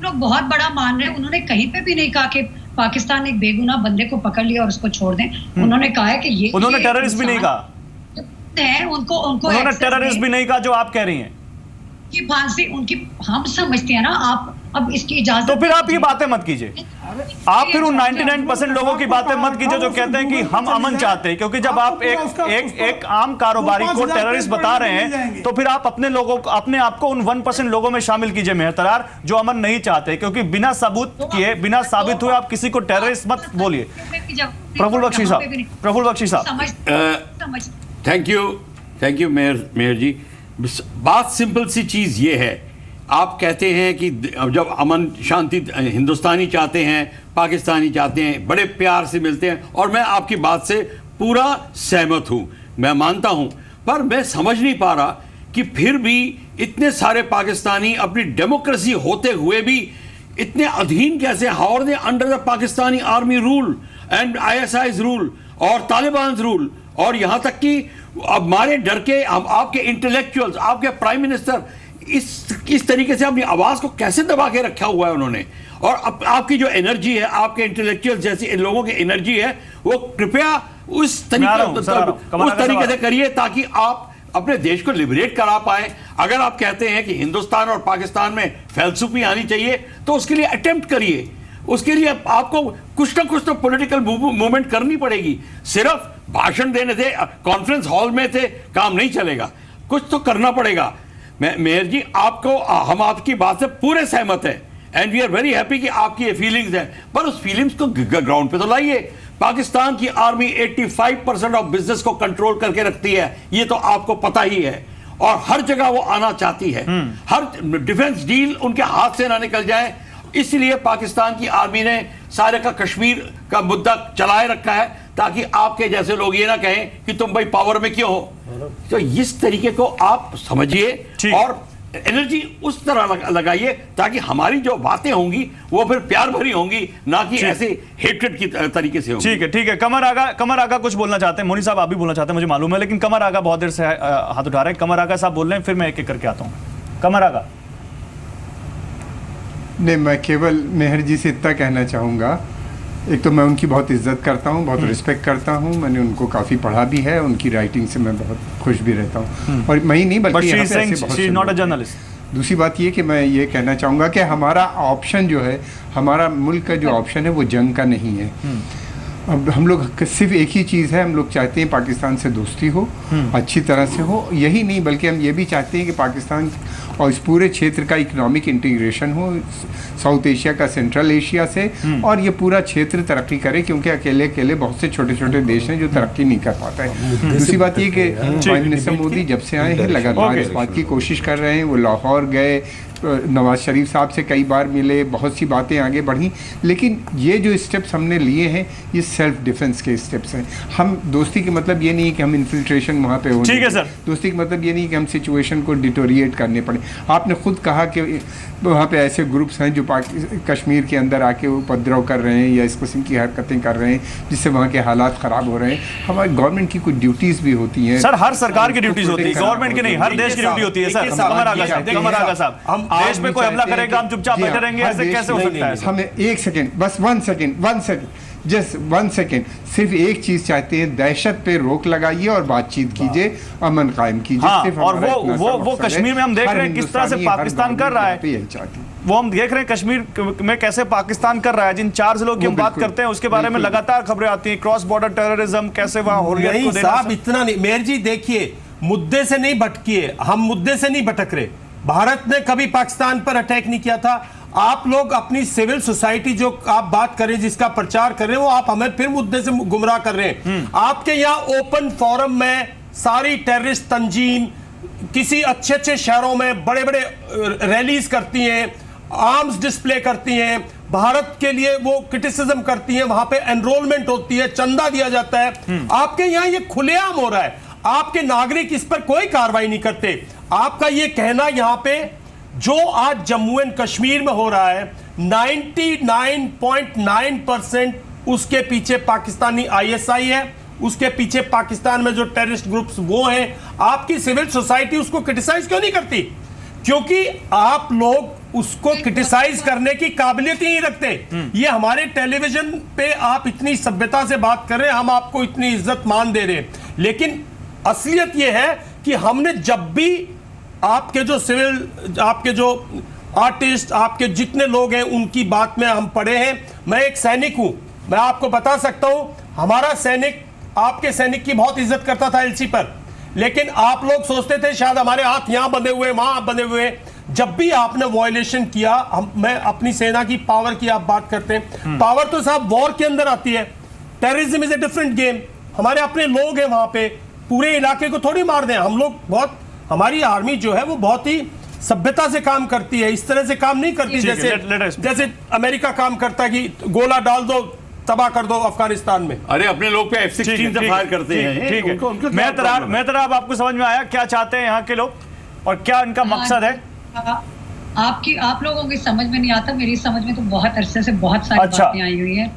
Speaker 13: लोग बहुत बड़ा मान रहे हैं। उन्होंने कहीं पे भी नहीं कहा कि पाकिस्तान एक बेगुनाह बंदे को पकड़ लिया और उसको छोड़ दें। उन्होंने कहा है कि ये
Speaker 1: उन्होंने टेररिस्ट भी नहीं कहा, उन्होंने टेररिस्ट भी नहीं कहा जो आप कह रही हैं
Speaker 13: कि फांसी उनकी। हम समझते हैं ना, आप अब इसकी इजाजत।
Speaker 1: तो फिर आप ये बातें मत कीजिए, आप फिर उन 99% लोगों की बातें मत कीजिए जो कहते हैं कि हम अमन चाहते हैं। क्योंकि जब आप एक आम कारोबारी को टेररिस्ट बता रहे हैं, तो फिर आप अपने आप को उन 1% लोगों में शामिल कीजिए मेहतरार, जो अमन नहीं चाहते। क्योंकि बिना सबूत किए, बिना साबित हुए आप किसी को टेररिस्ट मत बोलिए। प्रफुल्ल बख्शी साहब,
Speaker 8: थैंक यू मेयर जी। बात सिंपल सी चीज ये है, आप कहते हैं कि जब अमन शांति हिंदुस्तानी चाहते हैं, पाकिस्तानी चाहते हैं, बड़े प्यार से मिलते हैं, और मैं आपकी बात से पूरा सहमत हूं, मैं मानता हूं। पर मैं समझ नहीं पा रहा कि फिर भी इतने सारे पाकिस्तानी अपनी डेमोक्रेसी होते हुए भी इतने अधीन कैसे? How are they under the Pakistani army rule and ISI's rule और तालिबान रूल? और यहां तक कि अब हमारे डर के आपके इंटेलेक्चुअल्स, आपके प्राइम मिनिस्टर इस तरीके से अपनी आवाज को कैसे दबा के रखा हुआ है उन्होंने। और आपकी जो एनर्जी है, आपके इंटेलेक्चुअल जैसी लोगों की एनर्जी है, वो कृपया उस तरीके से करिए ताकि आप अपने देश को लिबरेट करा पाए। अगर आप कहते हैं कि हिंदुस्तान और पाकिस्तान में फैलसूफी आनी चाहिए तो उसके लिए अटेम्प्ट करिए, उसके लिए आपको कुछ ना कुछ तो पॉलिटिकल मूवमेंट करनी पड़ेगी। सिर्फ भाषण देने से, कॉन्फ्रेंस हॉल में से काम नहीं चलेगा, कुछ तो करना पड़ेगा। मेहर जी, हम आपकी बात से पूरे सहमत हैं and we are very happy कि आपकी ये फीलिंग्स हैं, पर उस फीलिंग्स को ग्राउंड पे तो लाइए। पाकिस्तान की आर्मी 85% ऑफ बिजनेस को कंट्रोल करके रखती है, ये तो आपको पता ही है, और हर जगह वो आना चाहती है। हर डिफेंस डील उनके हाथ से ना निकल जाए, इसलिए पाकिस्तान की आर्मी ने सारे का कश्मीर का मुद्दा चलाए रखा है ताकि आपके जैसे लोग ये ना कहें कि तुम भाई पावर में क्यों हो। तो इस तरीके को आप समझिए और एनर्जी उस तरह लगाइए ताकि हमारी जो बातें होंगी वो फिर प्यार भरी होंगी, ना कि ऐसे हेट्रेड की तरीके से होंगी।
Speaker 1: ठीक है। कमर आगा कुछ बोलना चाहते हैं। मोनी साहब आप भी बोलना चाहते हैं, मुझे मालूम है, लेकिन कमर आगा बहुत देर से हाथ उठा रहे हैं। कमर आगा साहब बोल रहे हैं, फिर मैं एक एक करके आता हूं। कमर आगा।
Speaker 7: नहीं, मैं केवल मेहर जी से इतना कहना चाहूँगा, एक तो मैं उनकी बहुत इज्जत करता हूँ, बहुत रिस्पेक्ट करता हूँ, मैंने उनको काफ़ी पढ़ा भी है, उनकी राइटिंग से मैं बहुत खुश भी रहता हूँ, और मैं ही नहीं बल्कि यहाँ पे ऐसे बहुत से लोग हैं। दूसरी बात ये कि मैं ये कहना चाहूँगा कि हमारा ऑप्शन जो है, हमारा मुल्क का जो ऑप्शन है वो जंग का नहीं है। अब हम लोग सिर्फ एक ही चीज़ है, हम लोग चाहते हैं पाकिस्तान से दोस्ती हो, अच्छी तरह से हो। यही नहीं बल्कि हम ये भी चाहते हैं कि पाकिस्तान और इस पूरे क्षेत्र का इकोनॉमिक इंटीग्रेशन हो साउथ एशिया का सेंट्रल एशिया से, और ये पूरा क्षेत्र तरक्की करे, क्योंकि अकेले अकेले बहुत से छोटे छोटे देश हैं जो तरक्की नहीं कर पाते हैं। दूसरी बात ये कि प्राइम मिनिस्टर मोदी जब से आए हैं लगातार इस बात की कोशिश कर रहे हैं। वो लाहौर गए, नवाज शरीफ साहब से कई बार मिले, बहुत सी बातें आगे बढ़ी, लेकिन ये जो स्टेप्स हमने लिए हैं ये सेल्फ डिफेंस के स्टेप्स हैं। हम दोस्ती के मतलब ये नहीं है कि हम इन्फिल्ट्रेशन वहाँ पे हो, ठीक है सर। दोस्ती का मतलब ये नहीं कि हम सिचुएशन को डिटोरिएट करने पड़े। आपने खुद कहा कि वहाँ पे ऐसे ग्रुप्स हैं जो कश्मीर के अंदर आके उपद्रव कर रहे हैं या इस किस्म की हरकतें कर रहे हैं जिससे वहाँ के हालात ख़राब हो रहे हैं। हमारी गवर्नमेंट की कुछ ड्यूटीज़ भी होती हैं सर, हर सरकार की ड्यूटीज़ होती है, गवर्नमेंट की नहीं, हर देश की ड्यूटी होती है सर। कमर आगा साहब, हम देश में कोई हमला करेगा हम चुपचाप बैठे रहेंगे, ऐसे कैसे हो सकता है? हमें एक सेकेंड, बस वन सेकेंड, जस्ट 1 सेकेंड, सिर्फ एक चीज चाहते हैं, दहशत पे रोक लगाइए और बातचीत कीजिए, अमन कायम कीजिए।
Speaker 1: हाँ, और वो कश्मीर में हम देख रहे हैं किस तरह से पाकिस्तान कर रहा है, वो हम देख रहे हैं कश्मीर में कैसे पाकिस्तान कर रहा है। जिन 4 जिलों की हम बात करते हैं उसके बारे में लगातार खबरें आती हैं, क्रॉस बॉर्डर टेररिज्म कैसे वहां हो रही है।
Speaker 9: साहब इतना नहीं, मेहर जी देखिए, मुद्दे से नहीं भटकिए, हम मुद्दे से नहीं भटक रहे। भारत ने कभी पाकिस्तान पर अटैक नहीं किया था। आप लोग अपनी सिविल सोसाइटी जो आप बात करें, जिसका प्रचार कर रहे हैं, वो आप हमें फिर मुद्दे से गुमराह कर रहे हैं। आपके यहाँ ओपन फोरम में सारी टेररिस्ट तंजीम किसी अच्छे अच्छे शहरों में बड़े बड़े रैलीज करती हैं, आर्म्स डिस्प्ले करती हैं, भारत के लिए वो क्रिटिसिज्म करती हैं, वहां पे एनरोलमेंट होती है, चंदा दिया जाता है। आपके यहाँ ये खुलेआम हो रहा है, आपके नागरिक इस पर कोई कार्रवाई नहीं करते। आपका ये कहना यहाँ पे जो आज जम्मू एंड कश्मीर में हो रहा है, 99.9% उसके पीछे पाकिस्तानी ISI है, उसके पीछे पाकिस्तान में जो टेररिस्ट ग्रुप्स वो हैं। आपकी सिविल सोसाइटी उसको क्रिटिसाइज क्यों नहीं करती? क्योंकि आप लोग उसको क्रिटिसाइज करने की काबिलियत ही नहीं रखते। ये हमारे टेलीविजन पे आप इतनी सभ्यता से बात कर रहे हैं, हम आपको इतनी इज्जत मान दे रहे हैं, लेकिन असलियत ये है कि हमने जब भी आपके जो सिविल, आपके जो आर्टिस्ट, आपके जितने लोग हैं उनकी बात में हम पढ़े हैं। मैं एक सैनिक हूं, मैं आपको बता सकता हूं, हमारा सैनिक आपके सैनिक की बहुत इज्जत करता था LC पर, लेकिन आप लोग सोचते थे शायद हमारे हाथ यहां बंधे हुए, वहां बंधे हुए। जब भी आपने वायलेशन किया, मैं अपनी सेना की पावर की आप बात करते हैं, पावर तो साहब वॉर के अंदर आती है। Terrorism is a different game. हमारे अपने लोग हैं वहां पे, पूरे इलाके को थोड़ी मार दें। हम लोग बहुत, हमारी आर्मी जो है वो बहुत ही सभ्यता से काम करती है, इस तरह से काम नहीं करती जैसे अमेरिका काम करता है कि गोला डाल दो, तबाह कर दो अफगानिस्तान में।
Speaker 8: अरे अपने लोग पे F-16 से फायर करते हैं।
Speaker 1: ठीक है, मैं तरह आपको समझ में आया क्या चाहते हैं यहाँ के लोग और क्या इनका मकसद है?
Speaker 13: आप लोगों की समझ में नहीं आता, मेरी समझ में तो बहुत अरसे से बहुत सारी बातें आई हुई है।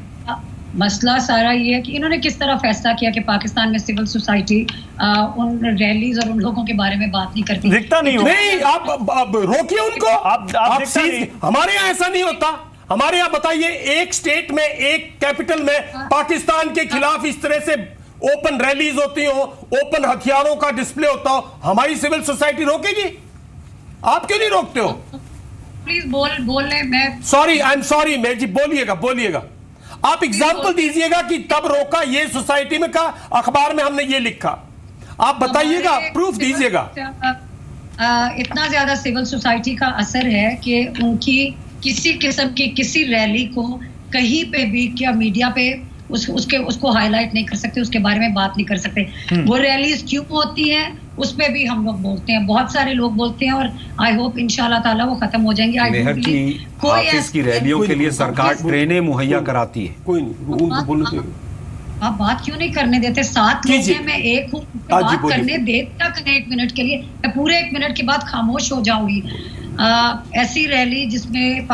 Speaker 13: मसला सारा ये है कि इन्होंने किस तरह फैसला किया कि पाकिस्तान में सिविल सोसाइटी उन रैलीज और उन लोगों के बारे में बात नहीं करती।
Speaker 1: दिखता नहीं हो।
Speaker 9: नहीं, आप रोकिए उनको।
Speaker 1: आप दिखता नहीं।
Speaker 9: हमारे यहाँ ऐसा नहीं होता। हमारे यहाँ बताइए, एक स्टेट में, एक कैपिटल में पाकिस्तान के खिलाफ इस तरह से ओपन रैलीज होती हो, ओपन हथियारों का डिस्प्ले होता हो, हमारी सिविल सोसाइटी रोकेगी? आप क्यों नहीं रोकते हो?
Speaker 13: प्लीज बोल ले। मैं
Speaker 9: सॉरी, आई एम सॉरी मेहर जी, बोलिएगा। आप एग्जाम्पल दीजिएगा कि तब रोका, ये सोसाइटी में कहा, अखबार में हमने ये लिखा, आप बताइएगा, प्रूफ दीजिएगा।
Speaker 13: इतना ज्यादा सिविल सोसाइटी का असर है कि उनकी किसी किस्म की किसी रैली को कहीं पे भी क्या मीडिया पे उसको हाईलाइट नहीं कर सकते, उसके बारे में बात नहीं कर सकते। वो रैलीज क्यों होती हैं उस पे भी हम लोग बोलते हैं, बहुत सारे लोग बोलते हैं, और आई होप इंशाल्लाह ताला वो खत्म हो जाएंगी।
Speaker 11: मेहर जी, हाफिज की रैलियों के लिए सरकार ट्रेनें मुहैया कराती है।
Speaker 9: कोई नहीं,
Speaker 13: आप बात क्यों नहीं करने देते? 7 लोग हैं, मैं एक हूँ, बात करने देता करें 1 मिनट के लिए, मैं पूरे 1 मिनट के बाद खामोश हो जाऊंगी। ऐसी रैली जिसमें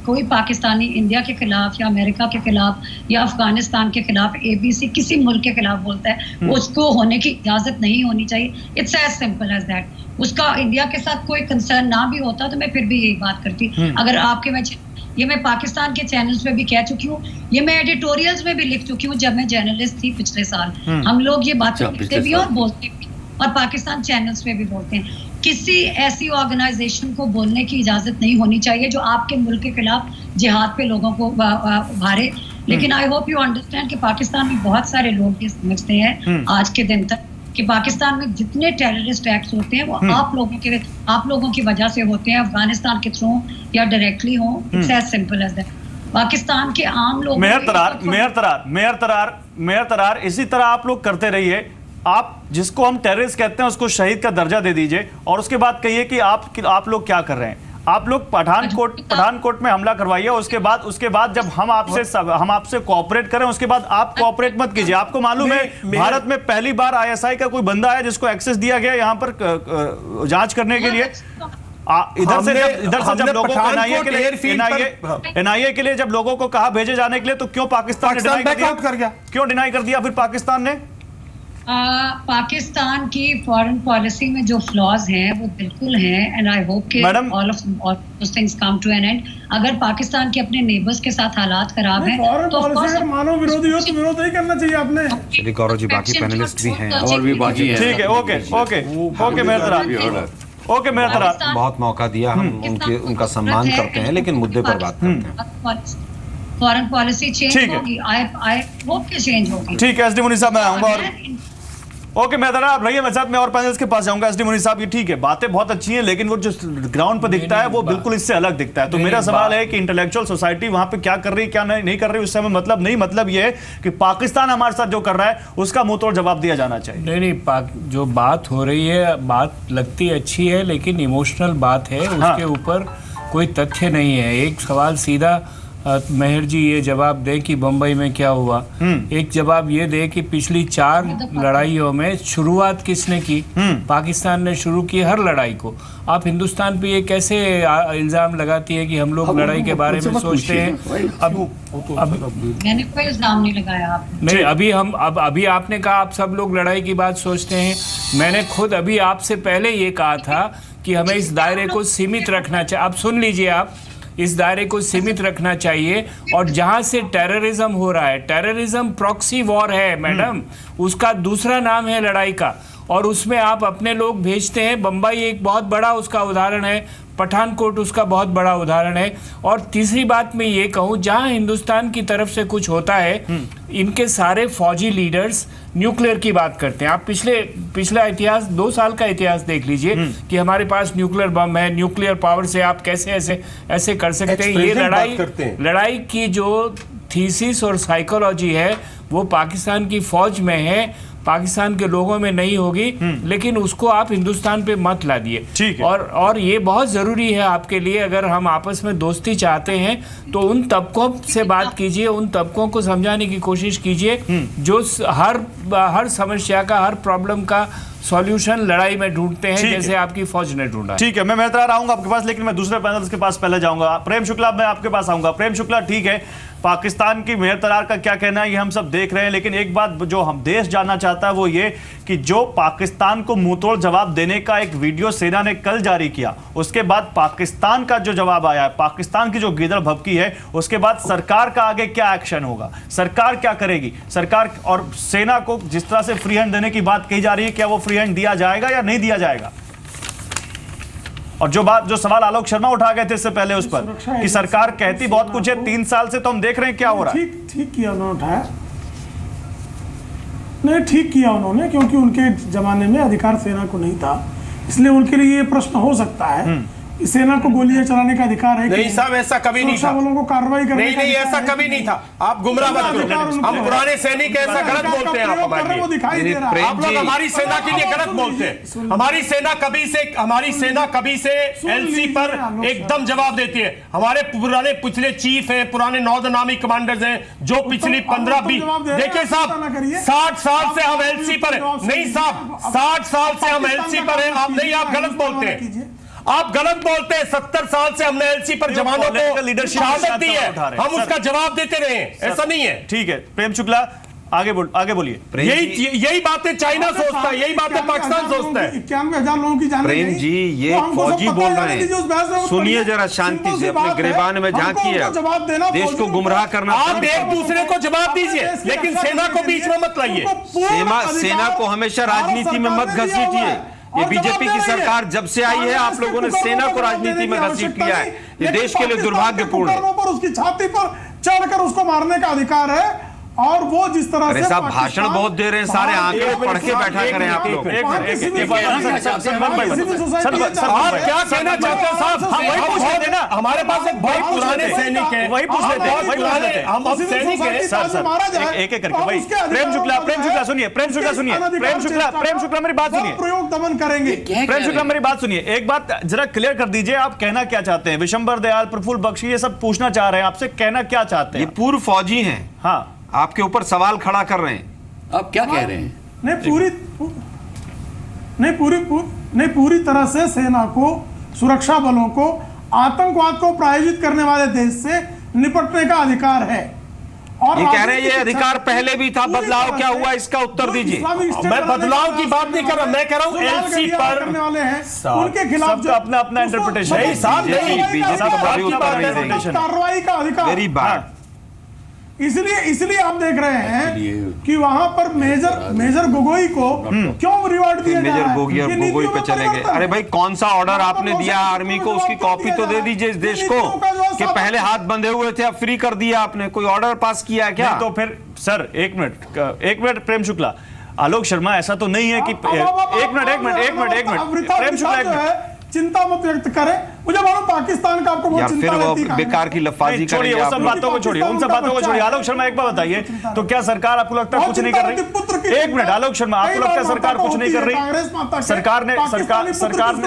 Speaker 13: कोई पाकिस्तानी इंडिया के खिलाफ या अमेरिका के खिलाफ या अफगानिस्तान के खिलाफ ABC किसी मुल्क के खिलाफ बोलता है, उसको होने की इजाजत नहीं होनी चाहिए। It's as simple as that. उसका इंडिया के साथ कोई कंसर्न ना भी होता तो मैं फिर भी यही बात करती। अगर आपके ये मैं पाकिस्तान के चैनल्स पे भी कह चुकी हूँ, ये मैं एडिटोरियल्स में भी लिख चुकी हूँ जब मैं जर्नलिस्ट थी पिछले साल। हम लोग ये बातें लिखते भी और बोलते भी, और पाकिस्तान चैनल्स पे भी बोलते हैं। किसी ऐसी ऑर्गेनाइजेशन को बोलने की इजाजत नहीं होनी चाहिए जो आपके मुल्क के खिलाफ जिहाद पे लोगों को उभारे। लेकिन आई होप यू अंडरस्टैंड कि पाकिस्तान में बहुत सारे लोग ये समझते हैं आज के दिन तक कि पाकिस्तान में जितने टेररिस्ट एक्ट्स होते हैं वो आप लोगों की वजह से होते हैं, अफगानिस्तान के थ्रू या डायरेक्टली हो। It's as simple as that. Pakistan के आम लोग
Speaker 1: मेहर तरार इसी तरह आप लोग करते रहिए। आप जिसको हम टेररिस्ट कहते हैं उसको शहीद का दर्जा दे दीजिए, और उसके बाद कहिए कि आप लोग क्या कर रहे हैं। आप लोग पठानकोट में हमला करवाइए, उसके बाद जब हम आपसे कोऑपरेट करें, उसके बाद आप कोऑपरेट मत कीजिए। आपको मालूम है भारत में पहली बार ISI का कोई बंदा है जिसको एक्सेस दिया गया यहाँ पर जांच करने के लिए। इधर से जब लोगों को NIA के लिए जब लोगों को कहा भेजे जाने के लिए, तो क्यों पाकिस्तान ने डिनाई कर दिया फिर पाकिस्तान ने?
Speaker 13: पाकिस्तान की फॉरेन पॉलिसी में जो फ्लॉज हैं वो बिल्कुल हैं, एंड आई होप कि all of those things come to an end. अगर पाकिस्तान के अपने नेबर्स के साथ हालात खराब हैं तो
Speaker 10: मानव विरोधी हो तो विरोध नहीं करना चाहिए आपने।
Speaker 11: श्री गौरव जी, बाकी पैनलिस्ट भी हैं
Speaker 8: और भी बाकी हैं।
Speaker 1: ठीक है, ओके मेरा तरह
Speaker 11: बहुत मौका दिया, हम उनका सम्मान करते हैं, लेकिन मुद्दे पर बात करते हैं।
Speaker 13: फॉरेन पॉलिसी चेंज होगी, आई होप कि चेंज होगी।
Speaker 1: ठीक है, SD मुनी साहब मैं आऊंगा, और ओके मैं आप रहिए मेरे साथ, मैं और पैनलिस्ट के पास जाऊंगा। SD मुनी साहब, ये ठीक है, बातें बहुत अच्छी हैं, लेकिन वो जो ग्राउंड पर दिखता है वो बिल्कुल इससे अलग दिखता है। तो मेरा सवाल है कि इंटेलेक्चुअल सोसाइटी वहां पे क्या कर रही है, क्या नहीं कर रही, उससे हमें मतलब नहीं। मतलब ये है कि पाकिस्तान हमारे साथ जो कर रहा है उसका मुंह तोड़ जवाब दिया जाना चाहिए।
Speaker 12: नहीं, जो बात हो रही है, बात लगती अच्छी है, लेकिन इमोशनल बात है, उसके ऊपर कोई तथ्य नहीं है। एक सवाल सीधा मेहर जी ये जवाब दे कि बंबई में क्या हुआ, एक जवाब ये दे कि पिछली 4 लड़ाइयों में शुरुआत किसने की? पाकिस्तान ने शुरू की हर लड़ाई को। आप हिंदुस्तान पे ये कैसे इल्जाम लगाती है कि हम लोग लड़ाई के बारे में सोचते हैं? अब
Speaker 13: मैंने कोई इल्जाम नहीं लगाया आपने।
Speaker 12: नहीं, अभी आपने कहा आप सब लोग लड़ाई की बात सोचते हैं। मैंने खुद अभी आपसे पहले ये कहा था कि हमें इस दायरे को सीमित रखना चाहिए। आप सुन लीजिए, आप इस दायरे को सीमित रखना चाहिए, और जहां से टेररिज्म हो रहा है, टेररिज्म प्रॉक्सी वॉर है मैडम, उसका दूसरा नाम है लड़ाई का, और उसमें आप अपने लोग भेजते हैं। बम्बई एक बहुत बड़ा उसका उदाहरण है, पठानकोट उसका बहुत बड़ा उदाहरण है। और तीसरी बात मैं ये कहूँ, जहाँ हिंदुस्तान की तरफ से कुछ होता है, इनके सारे फौजी लीडर्स न्यूक्लियर की बात करते हैं। आप पिछला इतिहास 2 साल का इतिहास देख लीजिए कि हमारे पास न्यूक्लियर बम है, न्यूक्लियर पावर से आप कैसे ऐसे कर सकते हैं। ये लड़ाई की जो थीसिस और साइकोलॉजी है वो पाकिस्तान की फौज में है, पाकिस्तान के लोगों में नहीं होगी, लेकिन उसको आप हिंदुस्तान पे मत ला दिए। और ये बहुत ज़रूरी है आपके लिए, अगर हम आपस में दोस्ती चाहते हैं तो उन तबकों से बात कीजिए, उन तबकों को समझाने की कोशिश कीजिए जो हर समस्या का, हर प्रॉब्लम का सॉल्यूशन लड़ाई में ढूंढते हैं, जैसे आपकी फौज ने ढूंढा।
Speaker 1: ठीक है, मैं मेहतर आऊंगा आपके पास, लेकिन मैं दूसरे पैनल के पास पहले जाऊंगा। प्रेम शुक्ला, मैं आपके पास आऊंगा। प्रेम शुक्ला, ठीक है, पाकिस्तान की मेहर तरार का क्या कहना है ये हम सब देख रहे हैं, लेकिन एक बात जो हम देश जानना चाहता है वो ये कि जो पाकिस्तान को मुंहतोड़ जवाब देने का एक वीडियो सेना ने कल जारी किया, उसके बाद पाकिस्तान का जो जवाब आया है, पाकिस्तान की जो गीदड़ भभकी है, उसके बाद सरकार का आगे क्या एक्शन होगा, सरकार क्या करेगी, सरकार और सेना को जिस तरह से फ्री हैंड देने की बात कही जा रही है, क्या वो फ्री हैंड दिया जाएगा या नहीं दिया जाएगा? और जो सवाल आलोक शर्मा उठा गए थे इससे पहले उस पर कि सरकार कहती बहुत कुछ है, 3 साल से तो हम देख रहे हैं क्या हो रहा है।
Speaker 10: ठीक किया उन्होंने उठाया, नहीं ठीक किया उन्होंने, क्योंकि उनके जमाने में अधिकार सेना को नहीं था, इसलिए उनके लिए ये प्रश्न हो सकता है कि सेना को गोलियां चलाने का अधिकार है।
Speaker 9: नहीं साहब, ऐसा कभी नहीं था।
Speaker 10: वालों को कार्रवाई करने
Speaker 9: नहीं ऐसा कभी नहीं था। आप गुमराह मत करो, हम पुराने सैनिक ऐसा गलत बोलते हैं। आप लोग हमारी सेना के लिए गलत बोलते हैं। हमारी सेना कभी से एलसी पर एकदम जवाब देती है। हमारे पुराने पिछले चीफ हैं, पुराने नॉर्दर्न आर्मी कमांडर्स हैं, जो पिछली 15-20 देखिए साहब, 60 साल से हम एलसी पर हैं। नहीं साहब, 60 साल से हम एलसी पर हैं। आप गलत बोलते हैं, आप गलत बोलते हैं। 70 साल से हमने एलसी पर जवानों को शहादत दी है, हम उसका जवाब देते रहे, ऐसा नहीं है।
Speaker 1: ठीक है प्रेम शुक्ला, आगे बोलिए।
Speaker 9: यही बातें चाइना सोचता है, यही बातें पाकिस्तान सोचता है।
Speaker 10: 91,000 लोगों की जान
Speaker 11: प्रेम जी, ये फौजी बोल रहे हैं, सुनिए जरा शांति से, अपने गिरबान में झांकिए, देश को गुमराह करना।
Speaker 9: आप एक दूसरे को जवाब दीजिए, लेकिन सेना को बीच में मत लाइए।
Speaker 11: सेना को हमेशा राजनीति में मत घसीटिए। ये बीजेपी की सरकार जब से आई है, आप लोगों ने सेना को राजनीति में घसीट लिया है। ये देश के लिए दुर्भाग्यपूर्ण है।
Speaker 10: उसकी छाती पर चढ़कर उसको मारने का अधिकार है, और वो जिस तरह से
Speaker 11: साहब भाषण बहुत दे रहे हैं, सारे आंकड़े पढ़ के बैठा करें आप लोग।
Speaker 9: आप क्या कहना चाहते हैं साहब? वही पूछ लेते ना, हमारे पास एक बहुत पुराने सैनिक है,
Speaker 1: वही पूछ लेते हैं,
Speaker 9: हम अब सैनिक है
Speaker 1: सर एक एक करके वही। प्रेम शुक्ला सुनिए, प्रेम शुक्ला मेरी बात सुनिए,
Speaker 10: प्रयोग दमन करेंगे।
Speaker 1: प्रेम शुक्ला मेरी बात सुनिए, एक बात जरा क्लियर कर दीजिए, आप कहना क्या चाहते हैं? विशंबर दयाल, प्रफुल्ल बख्शी ये सब पूछना चाह रहे हैं आपसे, कहना क्या चाहते हैं?
Speaker 11: ये पूर्व फौजी हैं,
Speaker 1: हाँ,
Speaker 11: आपके ऊपर सवाल खड़ा कर रहे हैं।
Speaker 8: आप क्या कह रहे हैं?
Speaker 10: नहीं पूरी तरह से सेना को, सुरक्षा बलों को आतंकवाद को प्रायोजित करने वाले देश से निपटने का अधिकार है। और
Speaker 11: ये कह रहे हैं ये अधिकार पहले भी था, बदलाव क्या हुआ इसका उत्तर दीजिए।
Speaker 9: मैं बदलाव की बात नहीं कर रहा, मैं कह रहा हूं एलसी पर
Speaker 10: करने वाले हैं उनके खिलाफ जो
Speaker 1: अपना इंटरप्रिटेशन
Speaker 10: कार्रवाई का अधिकार।
Speaker 11: मेरी बात
Speaker 10: इसलिए आप देख रहे हैं कि वहां पर मेजर गोगोई को क्यों रिवॉर्ड दिया जा रहा है?
Speaker 11: गोगोई पे चले गए। अरे भाई, कौन सा ऑर्डर आपने दिया आर्मी को, उसकी कॉपी तो दे दीजिए इस देश को, कि पहले हाथ बंधे हुए थे अब फ्री कर दिया आपने। कोई ऑर्डर पास किया क्या?
Speaker 1: तो फिर सर एक मिनट प्रेम शुक्ला, आलोक शर्मा ऐसा तो नहीं है कि एक मिनट प्रेम शुक्ला
Speaker 10: चिंता मत व्यक्त करें। मुझे मालूम पाकिस्तान का आपको बहुत चिंता रहती है।
Speaker 11: बेकार की लफाजी
Speaker 1: छोड़िए, वो सब बातों को छोड़िए, उन सब बातों को छोड़िए। आलोक शर्मा एक बात बताइए, तो क्या सरकार आपको लगता है कुछ नहीं कर रही? एक मिनट आलोक शर्मा, आपको लगता है सरकार कुछ नहीं कर रही?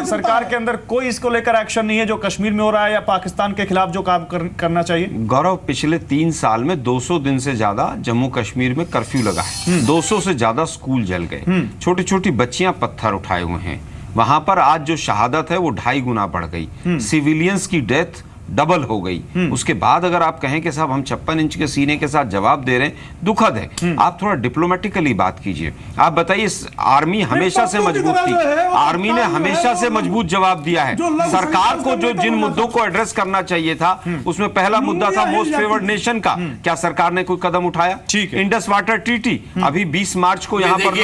Speaker 1: सरकार के अंदर कोई इसको लेकर एक्शन नहीं है जो कश्मीर में हो रहा है या पाकिस्तान के खिलाफ जो काम करना चाहिए?
Speaker 11: गौरव, पिछले 3 साल में 200 दिन से ज्यादा जम्मू कश्मीर में कर्फ्यू लगा है, 200 से ज्यादा स्कूल जल गए, छोटी छोटी बच्चियां पत्थर उठाए हुए हैं। वहां पर आज जो शहादत है वो 2.5 गुना बढ़ गई, सिविलियंस की डेथ डबल हो गई। उसके बाद अगर आप कहें कि साहब हम 56 इंच के सीने के साथ जवाब दे रहे हैं, दुखद है। आप थोड़ा डिप्लोमेटिकली बात कीजिए। आप बताइए, आर्मी हमेशा से मजबूत थी, आर्मी ने हमेशा से मजबूत जवाब दिया है। सरकार को जो जिन मुद्दों को एड्रेस करना चाहिए था, उसमें पहला मुद्दा था मोस्ट फेवर्ड नेशन का, क्या सरकार ने कोई कदम उठाया? इंडस वाटर ट्रीटी अभी 20 मार्च को यहाँ पर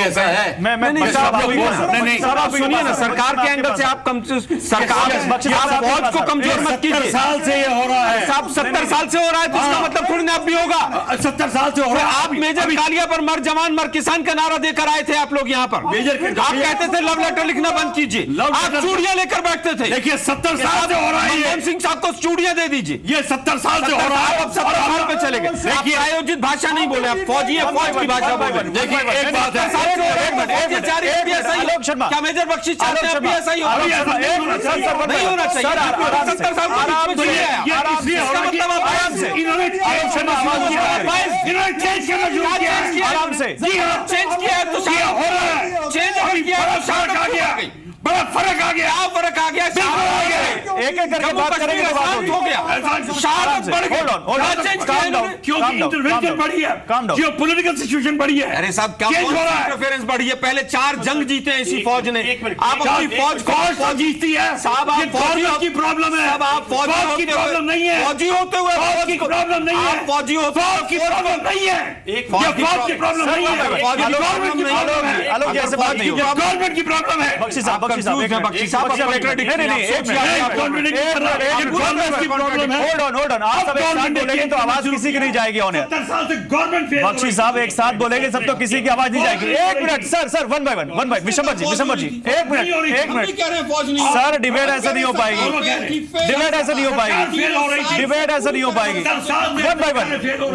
Speaker 11: सुनिए ना, सरकार के एंगल से आप फौज को कमजोर मत कीजिए।
Speaker 8: से ये हो रहा है
Speaker 11: साहब, 70 साल से हो रहा है तो इसका मतलब थोड़ी ना अब भी होगा।
Speaker 8: 70 साल से हो रहा है।
Speaker 11: आप मेजर कालिया पर मर जवान मर किसान का नारा देकर आए थे आप लोग यहाँ पर। आप कहते थे लव लेटर लिखना बंद कीजिए, आप चूड़ियां लेकर बैठते थे।
Speaker 8: देखिए 70 साल से हो रहा है।
Speaker 11: मनमोहन सिंह साहब को चूड़ियां दे दीजिए।
Speaker 8: ये 70 साल से हो रहा है।
Speaker 11: अब 70 साल पे चले गए। देखिए, आयोजित भाषा नहीं बोले आप, फौजी है, फौज की भाषा बोले।
Speaker 8: देखिए एक बात है,
Speaker 11: क्या मेजर बख्शी चाहते हैं ऐसा ही नहीं होना चाहिए? 70 साल
Speaker 8: इसका मतलब आप आराम से इन्होंने चेंज करना शुरू किया है, तो हो रहा है। चेंज किया है तो फर्क आ गया, बड़ा फर्क आ गया।
Speaker 11: फर्क आ गया,
Speaker 1: एक एक करके बात करेंगे तो बात
Speaker 8: हो गया, शहादत बढ़ गई, क्योंकि इंटरवेंशन बढ़ी है, जियोपॉलिटिकल सिचुएशन बढ़ी है।
Speaker 11: अरे साहब क्या इंटरफेरेंस बढ़ी है? पहले 4 जंग जीते हैं इसी फौज ने। आप अपनी फौज
Speaker 8: जीतती है
Speaker 11: साहब, आप फौजी
Speaker 8: की प्रॉब्लम है।
Speaker 11: आप फौजी की प्रॉब्लम नहीं है, फौजी होते हुए
Speaker 8: फौज की प्रॉब्लम नहीं है,
Speaker 11: फौजी होते
Speaker 8: फौज की प्रॉब्लम नहीं है, फौज की प्रॉब्लम नहीं है, गवर्नमेंट की प्रॉब्लम है,
Speaker 1: आलोक जैसे बात नहीं होगी,
Speaker 8: गवर्नमेंट की प्रॉब्लम है।
Speaker 1: बख्शी साहब होल्ड ऑन, आप सब एक साथ बोलेंगे तो आवाज किसी की नहीं जाएगी ऑन एयर।
Speaker 8: 70 साल से गवर्नमेंट फेल।
Speaker 1: बख्शी साहब एक साथ बोलेंगे सब तो किसी की आवाज नहीं जाएगी। एक minute sir, one by one, Vishambar ji एक मिनट सर, डिबेट ऐसे नहीं हो पाएगी, डिबेट ऐसे नहीं हो पाएगी।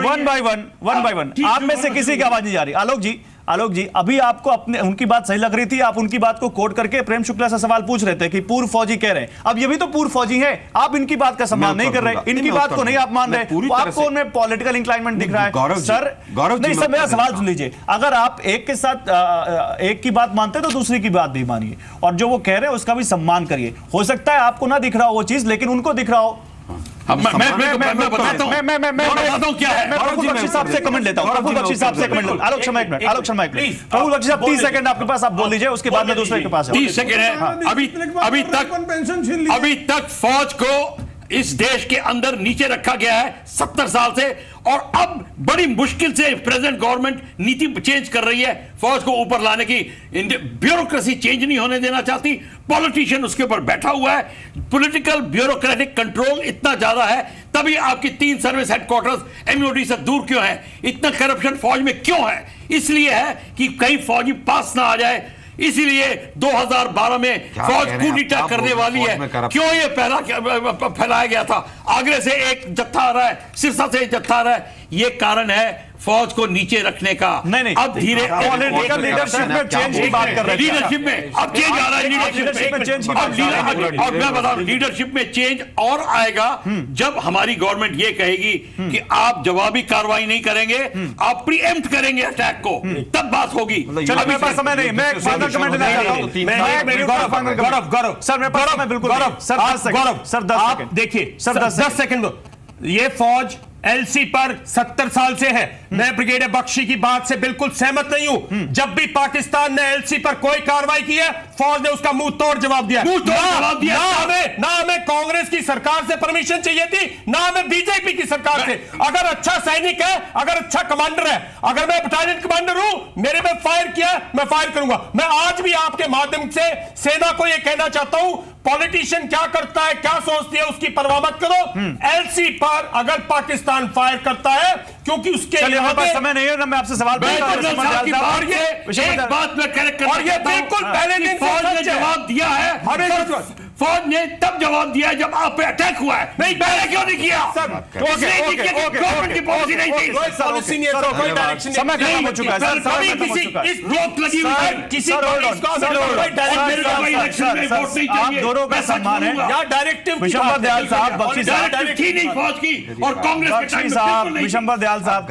Speaker 1: वन बाय वन आप में से किसी की आवाज नहीं जा रही। आलोक जी अभी आपको अपने उनकी बात सही लग रही थी, आप उनकी बात को कोट करके प्रेम शुक्ला से सवाल पूछ रहे थे कि पूर्व फौजी कह रहे हैं, अब ये भी तो पूर्व फौजी है, आप इनकी बात का सम्मान नहीं कर रहे, इनकी बात को नहीं आप मान रहे, आपको उनमें पॉलिटिकल इंक्लाइनमेंट दिख रहा है। सर नहीं सर, मेरा सवाल सुन लीजिए, अगर आप एक के साथ एक की बात मानते तो दूसरी की बात नहीं मानिए, और जो वो कह रहे हैं उसका भी सम्मान करिए। हो सकता है आपको ना दिख रहा हो वो चीज, लेकिन उनको दिख रहा हो।
Speaker 8: मैं बताता हूं क्या है।
Speaker 1: प्रभु बख्शी साहब से कमेंट लेता हूं, प्रभु बख्शी साहब से कमेंट लेता हूं। आलोक शर्मा एक मिनट, प्रभु बख्शी साहब 30 सेकंड आपके पास, आप बोल लीजिए, उसके बाद में दूसरे के पास
Speaker 8: 30 सेकंड है। अभी तक फौज को इस देश के अंदर नीचे रखा गया है 70 साल से, और अब बड़ी मुश्किल से प्रेजेंट गवर्नमेंट नीति चेंज कर रही है फौज को ऊपर लाने की। ब्यूरोक्रेसी चेंज नहीं होने देना चाहती, पॉलिटिशियन उसके ऊपर बैठा हुआ है, पॉलिटिकल ब्यूरोक्रेटिक कंट्रोल इतना ज्यादा है, तभी आपकी 3 सर्विस हेडक्वार्टर्स एमओडी से दूर क्यों है, इतना करप्शन फौज में क्यों है? इसलिए है कि कहीं फौजी पास ना आ जाए, इसीलिए 2012 में फौज कूटनीति करने वाली है। क्यों ये फैलाया गया था? आगरे से एक जत्था आ रहा है, सिरसा से एक जत्था आ रहा है, ये कारण है फौज को नीचे रखने का।
Speaker 1: नहीं
Speaker 8: अब धीरे
Speaker 1: लीडरशिप में चेंज की बात कर रहे हैं,
Speaker 8: लीडरशिप में अब चेंज आ रहा है, लीडरशिप में चेंज। और मैं बता रहा हूं लीडरशिप में चेंज और आएगा जब हमारी गवर्नमेंट ये कहेगी कि आप जवाबी कार्रवाई नहीं करेंगे, आप प्रीएम्प्ट करेंगे अटैक को, तब बात होगी।
Speaker 1: चलो मेरे पास समय नहीं, मैं एक फाइनल कमेंट लेना चाहता हूं। गौरव सर मेरे पास समय बिल्कुल नहीं। सर 10 सेकंड, सर 10 सेकंड
Speaker 9: देखिए, सर 10 सेकंड। ये फौज एलसी पर 70 साल से है। मैं ब्रिगेडियर बख्शी की बात से बिल्कुल सहमत नहीं हूं। जब भी पाकिस्तान ने एलसी पर कोई कार्रवाई की है, फौज ने उसका मुंह तोड़ जवाब दिया। ना हमें कांग्रेस की सरकार से परमिशन चाहिए थी, ना हमें बीजेपी की सरकार से। अगर अच्छा सैनिक है, अगर अच्छा कमांडर है, अगर मैं बटालियन कमांडर हूं, मेरे पे फायर किया, मैं फायर करूंगा। मैं आज भी आपके माध्यम से सेना को यह कहना चाहता हूं, पॉलिटिशियन क्या करता है, क्या सोचती है, उसकी परवाह मत करो। एलसी पर अगर पाकिस्तान फायर करता है, क्योंकि उसके
Speaker 1: समय नहीं है ना, मैं आपसे सवाल
Speaker 8: एक बात मैं करेक्ट
Speaker 9: और ये बिल्कुल पहले दिन
Speaker 8: फौज ने जवाब दिया है, फौज ने तब जवाब दिया जब आप पे अटैक हुआ है, नहीं पहले क्यों नहीं किया? गवर्नमेंट की पॉलिसी नहीं थी,
Speaker 1: समय खत्म हो चुका है सर,
Speaker 8: इस ब्लॉक लगी हुई है, किसी
Speaker 1: आप दोनों का सम्मान है।
Speaker 9: डायरेक्टिव
Speaker 1: विशंबर दयाल साहब, बख्शी साहब
Speaker 8: थी नहीं फौज की, और कांग्रेस
Speaker 1: बख्शी साहब, विशंबर दयाल साहब,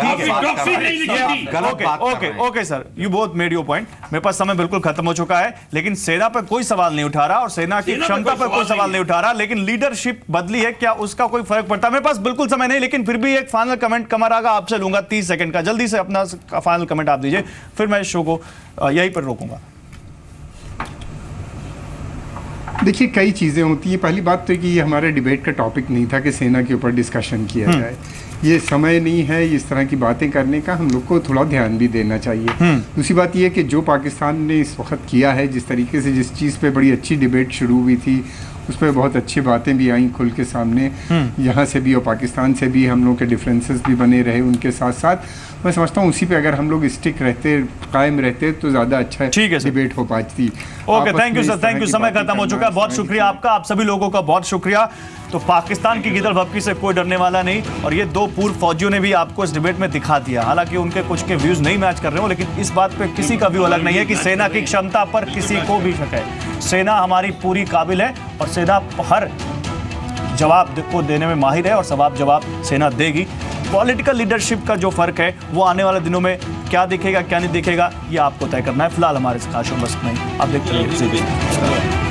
Speaker 1: okay sir, you both made your point. मेरे पास समय बिल्कुल खत्म हो चुका है, लेकिन सेना पर कोई सवाल नहीं उठा रहा और सेना की क्षमता पर कोई सवाल नहीं उठा रहा, लेकिन लीडरशिप बदली है, क्या उसका कोई फर्क पड़ता है? मेरे पास बिल्कुल समय नहीं, लेकिन फिर भी एक फाइनल कमेंट कमर आगा आपसे लूंगा 30 सेकंड का, जल्दी से अपना फाइनल कमेंट आप दीजिए, फिर मैं इस शो को यहीं पर रोकूंगा।
Speaker 7: देखिए कई चीज़ें होती हैं। पहली बात तो कि ये हमारे डिबेट का टॉपिक नहीं था कि सेना के ऊपर डिस्कशन किया जाए, ये समय नहीं है इस तरह की बातें करने का, हम लोग को थोड़ा ध्यान भी देना चाहिए। दूसरी बात ये कि जो पाकिस्तान ने इस वक्त किया है, जिस तरीके से जिस चीज़ पे बड़ी अच्छी डिबेट शुरू हुई थी, उस पर बहुत अच्छी बातें भी आई खुल के सामने, यहाँ से भी और पाकिस्तान से भी हम लोग के डिफरेंसेस भी बने रहे। उनके साथ साथ मैं समझता हूँ उसी पे अगर हम लोग स्टिक रहते, कायम रहते, तो ज़्यादा अच्छा डिबेट हो पाती।
Speaker 1: Okay, thank you sir, thank you. समय खत्म हो चुका है, बहुत शुक्रिया आपका, आप सभी लोगों का बहुत शुक्रिया। तो पाकिस्तान की गिदड़ भपकी से कोई डरने वाला नहीं, और ये 2 पूर्व फौजियों ने भी आपको इस डिबेट में दिखा दिया। हालांकि उनके कुछ के व्यूज नहीं मैच कर रहे हो, लेकिन इस बात पे किसी का व्यू अलग नहीं है कि सेना की क्षमता पर किसी को भी शक है। सेना हमारी पूरी काबिल है और सेना हर जवाब को देने में माहिर है, और जवाब सेना देगी। पॉलिटिकल लीडरशिप का जो फर्क है वो आने वाले दिनों में क्या दिखेगा क्या नहीं दिखेगा, ये आपको तय करना है। फिलहाल हमारे खास शो बस नहीं, आप देखते रहिए।